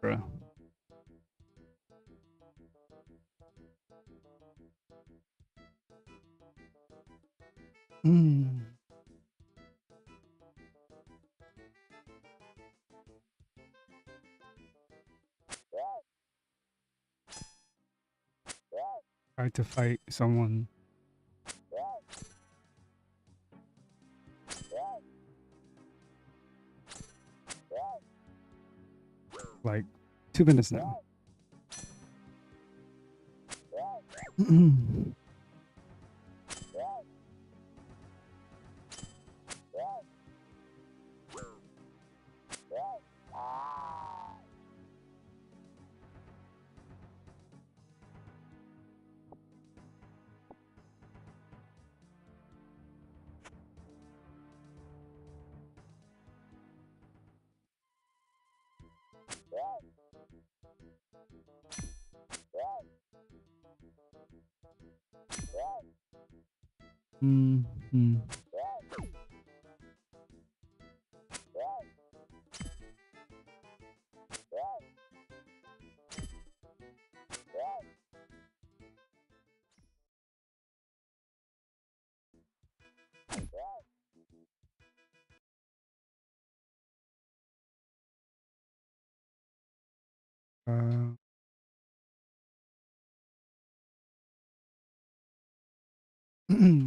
Bruh. Mm. Tried to fight someone. Like 2 minutes now. Mm-hmm.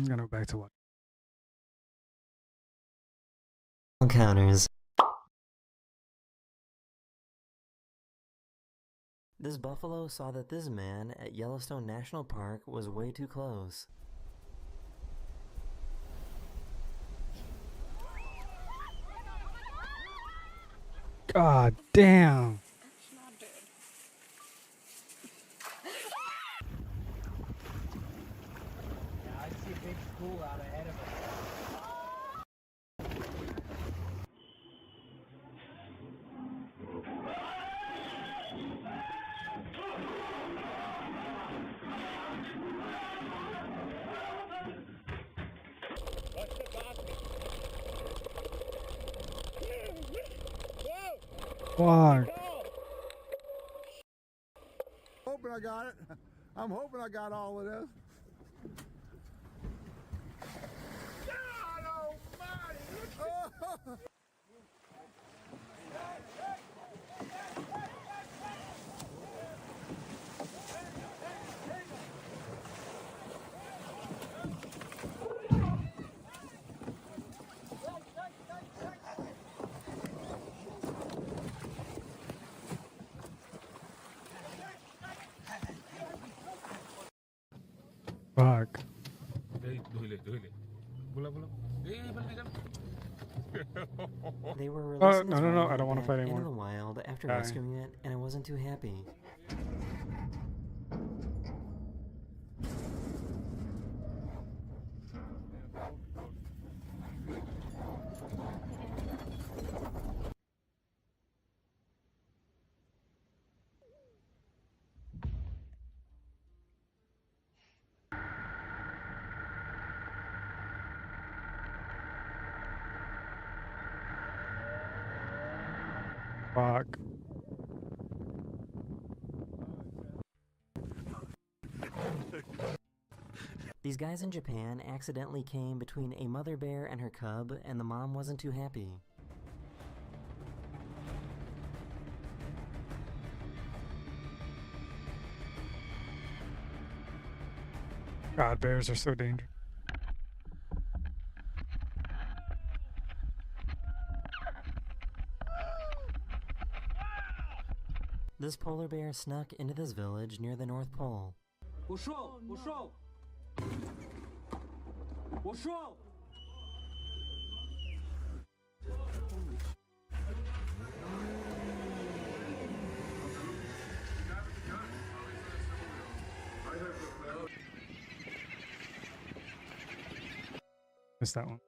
Gonna go back to what? Encounters. This buffalo saw that this man at Yellowstone National Park was way too close. God damn. Yeah, I see a big school out ahead of us. Fuck. Hoping I got it. I'm hoping I got all of this. God almighty! Oh. Fuck. They were releasing this no, I wild don't want to pet fight into anymore. the wild after Die. rescuing it, and I wasn't too happy. Fuck. These guys in Japan accidentally came between a mother bear and her cub, and the mom wasn't too happy. God, bears are so dangerous. This polar bear snuck into this village near the North Pole. Ушел! Ушел! Ушел! Missed that one.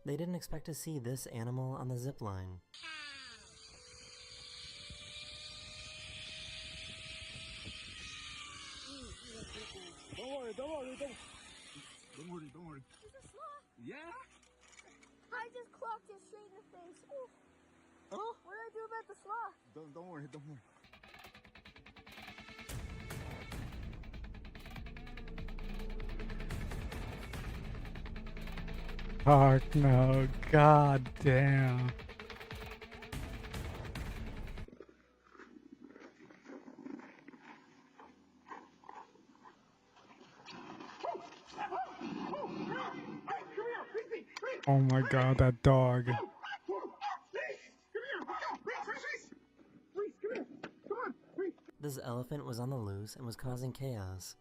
They didn't expect to see this animal on the zip line. Don't worry, don't worry, don't. Don't worry, don't worry. Is it sloth? Yeah? I just clocked it straight in the face. Ooh. Oh? What do I do about the sloth? Don't worry, don't worry. Fuck no. God damn. Oh my god, that dog. This elephant was on the loose and was causing chaos.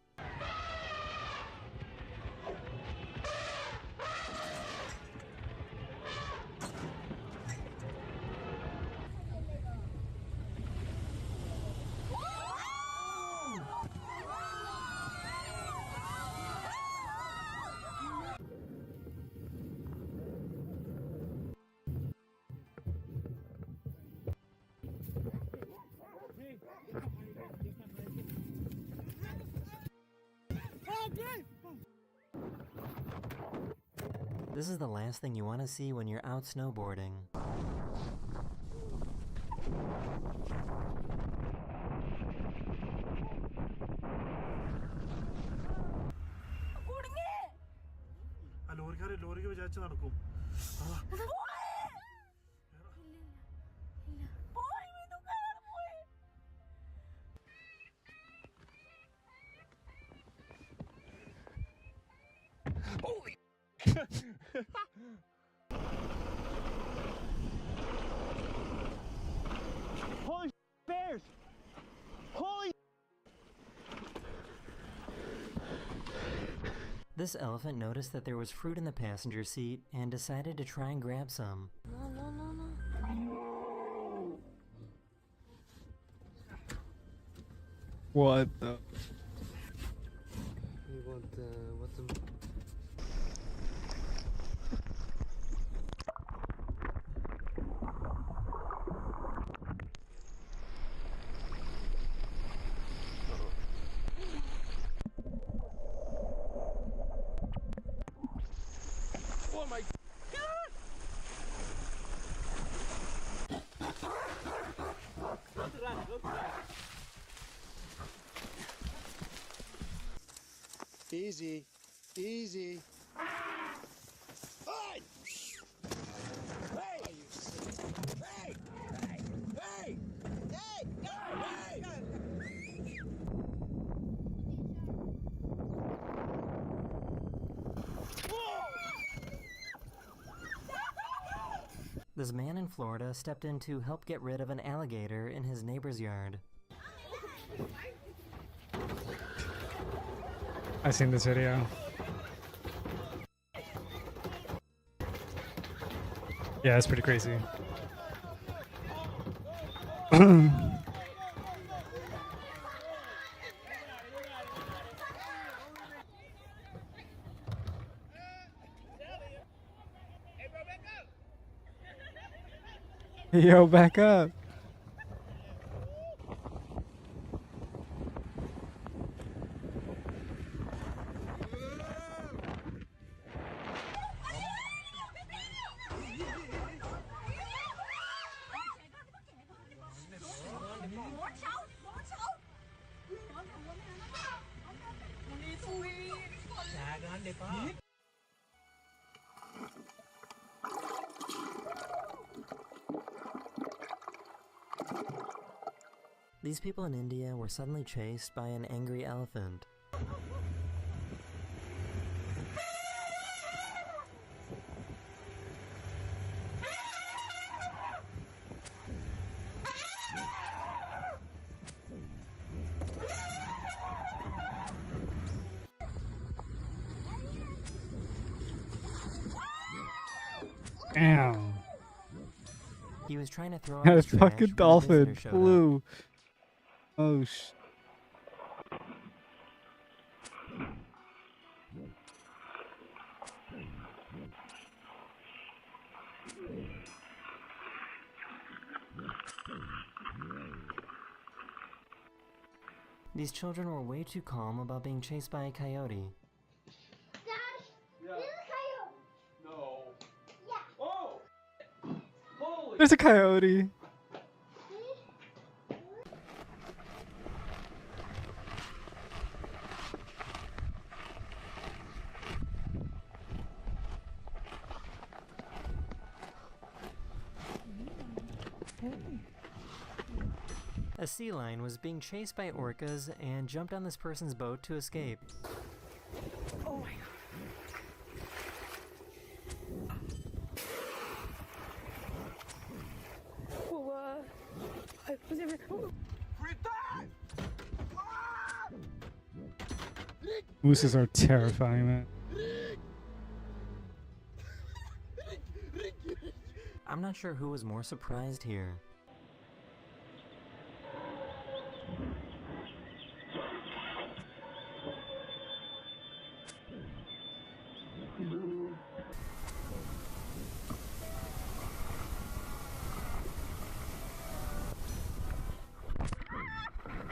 This is the last thing you want to see when you're out snowboarding. Holy Holy bears! Holy This elephant noticed that there was fruit in the passenger seat and decided to try and grab some. What the? You want some? Oh my Easy, easy. Hey! Hey! Hey! Hey! Hey! This man in Florida stepped in to help get rid of an alligator in his neighbor's yard. I've seen this video. Yeah, it's pretty crazy. Yo, back up. These people in India were suddenly chased by an angry elephant. Damn. He was trying to throw out That his trash fucking when a dolphin visitor showed up. flew. Oh sh. These children were way too calm about being chased by a coyote. Dad, There's a coyote. A sea lion was being chased by orcas and jumped on this person's boat to escape. Oh my god. Mooses are terrifying, man. I'm not sure who was more surprised here.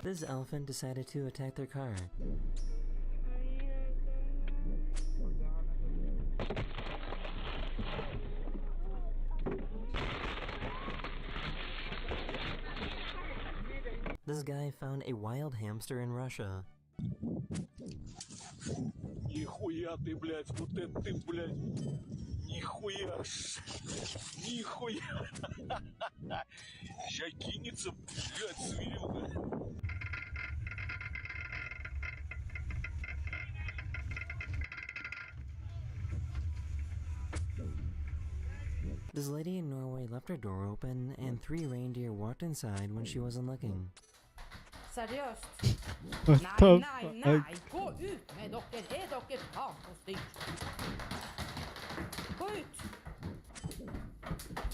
This elephant decided to attack their car. This guy found a wild hamster in Russia. Нихуя ты, блядь, вот это ты, блядь. Нихуя. Нихуя. Ща кинется, блядь, зверюга. This lady in Norway left her door open and 3 reindeer walked inside when she wasn't looking. Seriøst? What Nei, the nei, fuck? nei! Gå ut med dere! Er dere faen så stygt? Gå ut!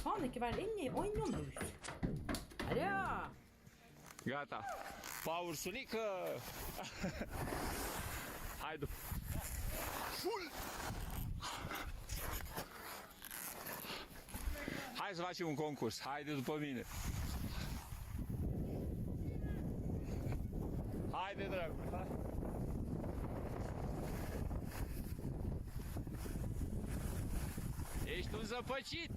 Faen ikke være inne i øynemus. Her ja! Gata. Paursunică! Haide! Hai să facem un concurs. Haide după mine. Haide, dragul, hai. Ești un zăpăcit!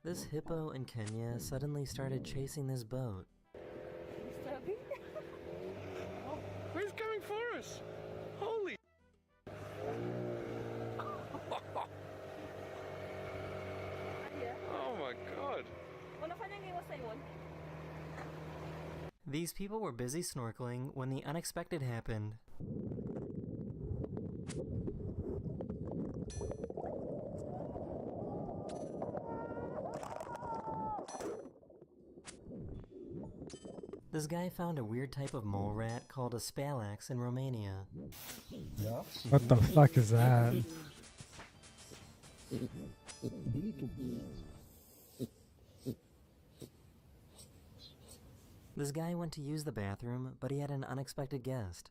This hippo in Kenya suddenly started chasing this boat. Who's coming for us? Holy! Oh my god! These people were busy snorkeling when the unexpected happened. This guy found a weird type of mole rat called a spalax in Romania. What the fuck is that? This guy went to use the bathroom, but he had an unexpected guest.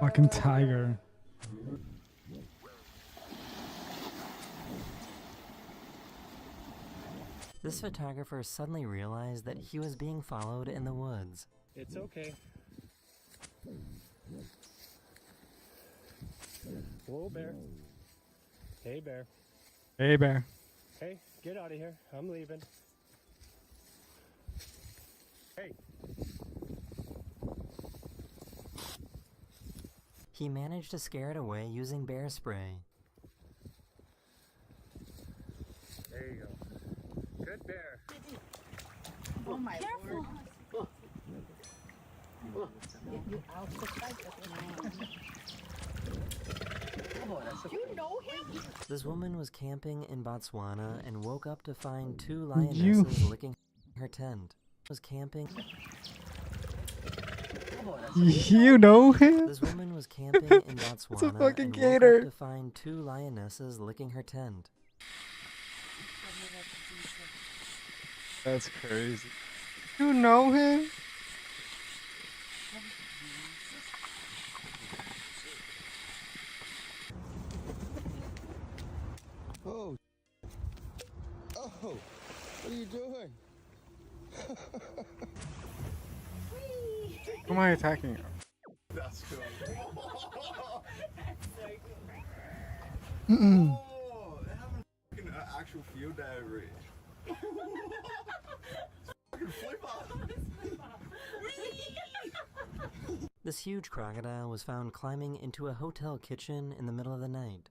Fucking tiger. This photographer suddenly realized that he was being followed in the woods. It's okay. Whoa, bear. Hey, bear. Hey, bear. Hey, get out of here. I'm leaving. Hey. He managed to scare it away using bear spray. There you go. Good bear. Oh my Careful. Lord. You out the fight with me. You know him? This woman was camping in Botswana and woke up to find 2 lionesses licking her tent. Was camping. You know him? This woman was camping in Botswana It's a fucking and gator. woke up to find 2 lionesses licking her tent. That's crazy. You know him? Oh. Oh. What are you doing? Who am I attacking? That's cool. That's so Mm-mm. Oh, they have a fucking actual field day over it. Fucking flip off. This huge crocodile was found climbing into a hotel kitchen in the middle of the night.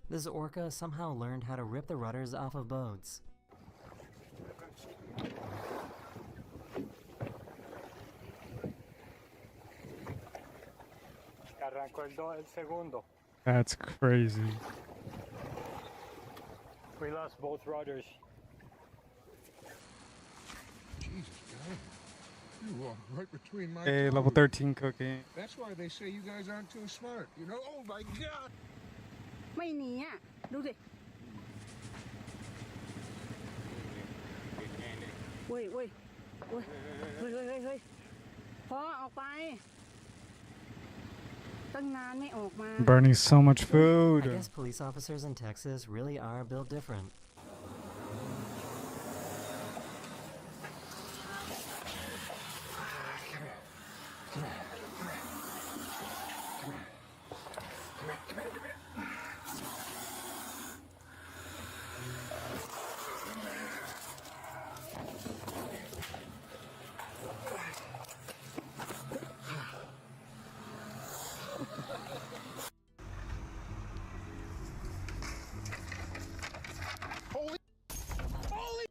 This orca somehow learned how to rip the rudders off of boats. Arrancó el segundo. That's crazy. We lost both rudders. Jesus, God. You walk right between my Hey, toes. level 13 cooking. That's why they say you guys aren't too smart. You know? Oh my God. ไม่หนีอ่ะ ดูสิเว้ยเว้ยเว้ยเฮ้ยเฮ้ยเฮ้ยเฮ้ยพอออกไปตั้งนานไม่ออกมา Burning so much food. I guess police officers in Texas really are built different. Holy. Holy.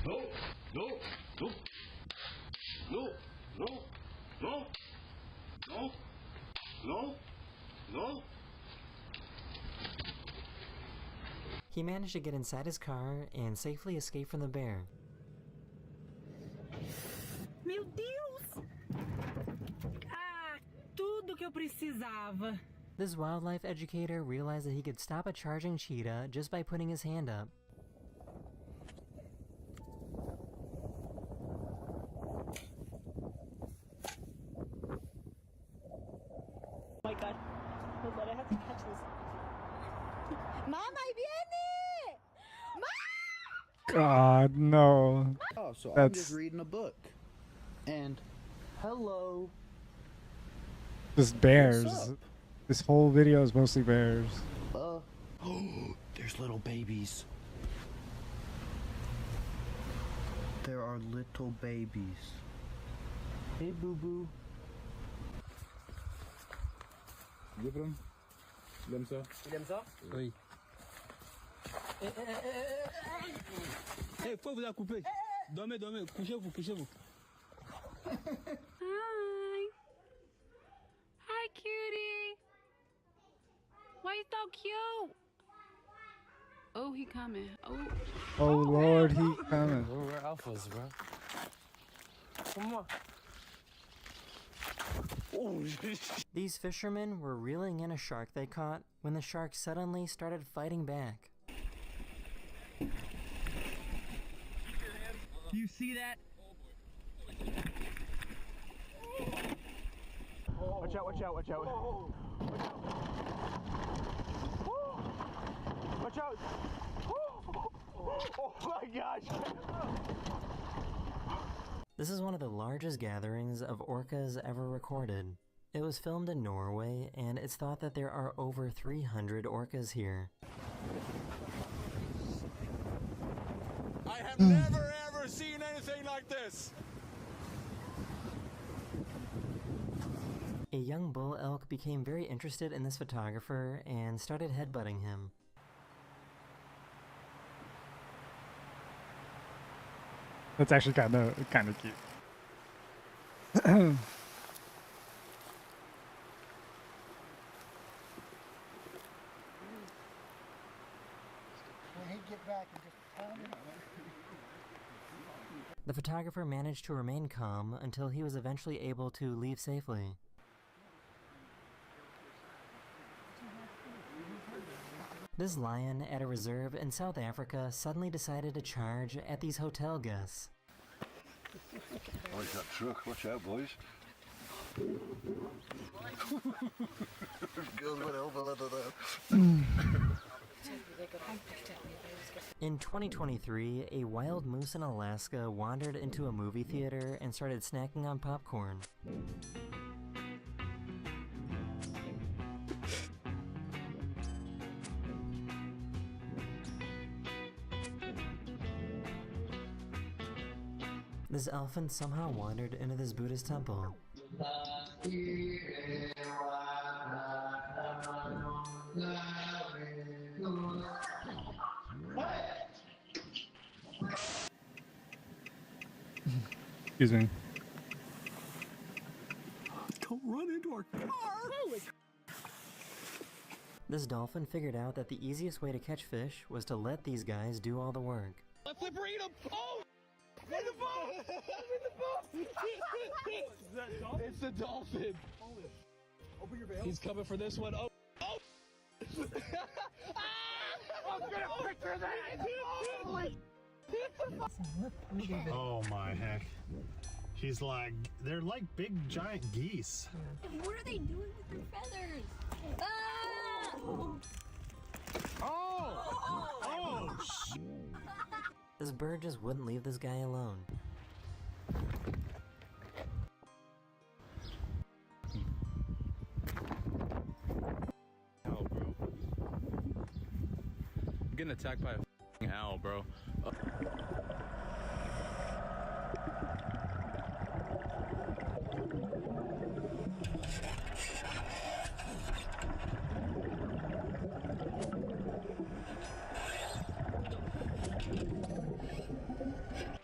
No, no, no, no, no, no, no, no, no. He managed to get inside his car and safely escape from the bear. Meu Deus! Ah, tudo que eu precisava. This wildlife educator realized that he could stop a charging cheetah just by putting his hand up. Oh my god. Hold on, I have to catch this. Mama, viene! God, no. Oh, so I'm That's just reading a book. And hello. just bears. What's up? This whole video is mostly bears. Oh, there's little babies. There are little babies. Hey, boo boo. Levelin. Il aime ça? Il aime ça? Oui. Hey, faut vous la couper. Dormez, dormez, couchez-vous, couchez-vous. Hi. Hi, cutie. Why you so cute? Oh, he coming. Oh. Oh Lord, he coming. We're alphas, bro. Come on. These fishermen were reeling in a shark they caught when the shark suddenly started fighting back. You see that? Watch out, watch out, watch out. Watch out. Oh my gosh. This is one of the largest gatherings of orcas ever recorded. It was filmed in Norway, and it's thought that there are over 300 orcas here. I have never ever seen anything like this. A young bull elk became very interested in this photographer and started headbutting him. That's actually kind of cute. The photographer managed to remain calm until he was eventually able to leave safely. This lion at a reserve in South Africa suddenly decided to charge at these hotel guests. Oh, that truck. Watch out, boys. Girls went over that. In 2023, a wild moose in Alaska wandered into a movie theater and started snacking on popcorn. This elephant somehow wandered into this Buddhist temple. Excuse me. Don't run into our car! This dolphin figured out that the easiest way to catch fish was to let these guys do all the work. Let Flipper eat him! Oh! In the boat! In the boat! It's the dolphin! Open your veil. He's coming for this one. Oh! Oh! I'm gonna picture that! Holy Oh my heck. She's like, they're like big giant geese. What are they doing with their feathers? Ah! Oh! Oh! This bird just wouldn't leave this guy alone. Owl, bro. I'm getting attacked by a f***ing owl, bro.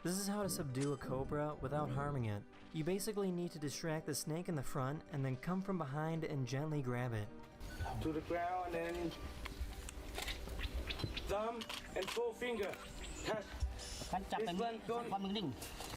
This is how to subdue a cobra without harming it. You basically need to distract the snake in the front and then come from behind and gently grab it. To the ground and thumb and forefinger. Touch. This one don't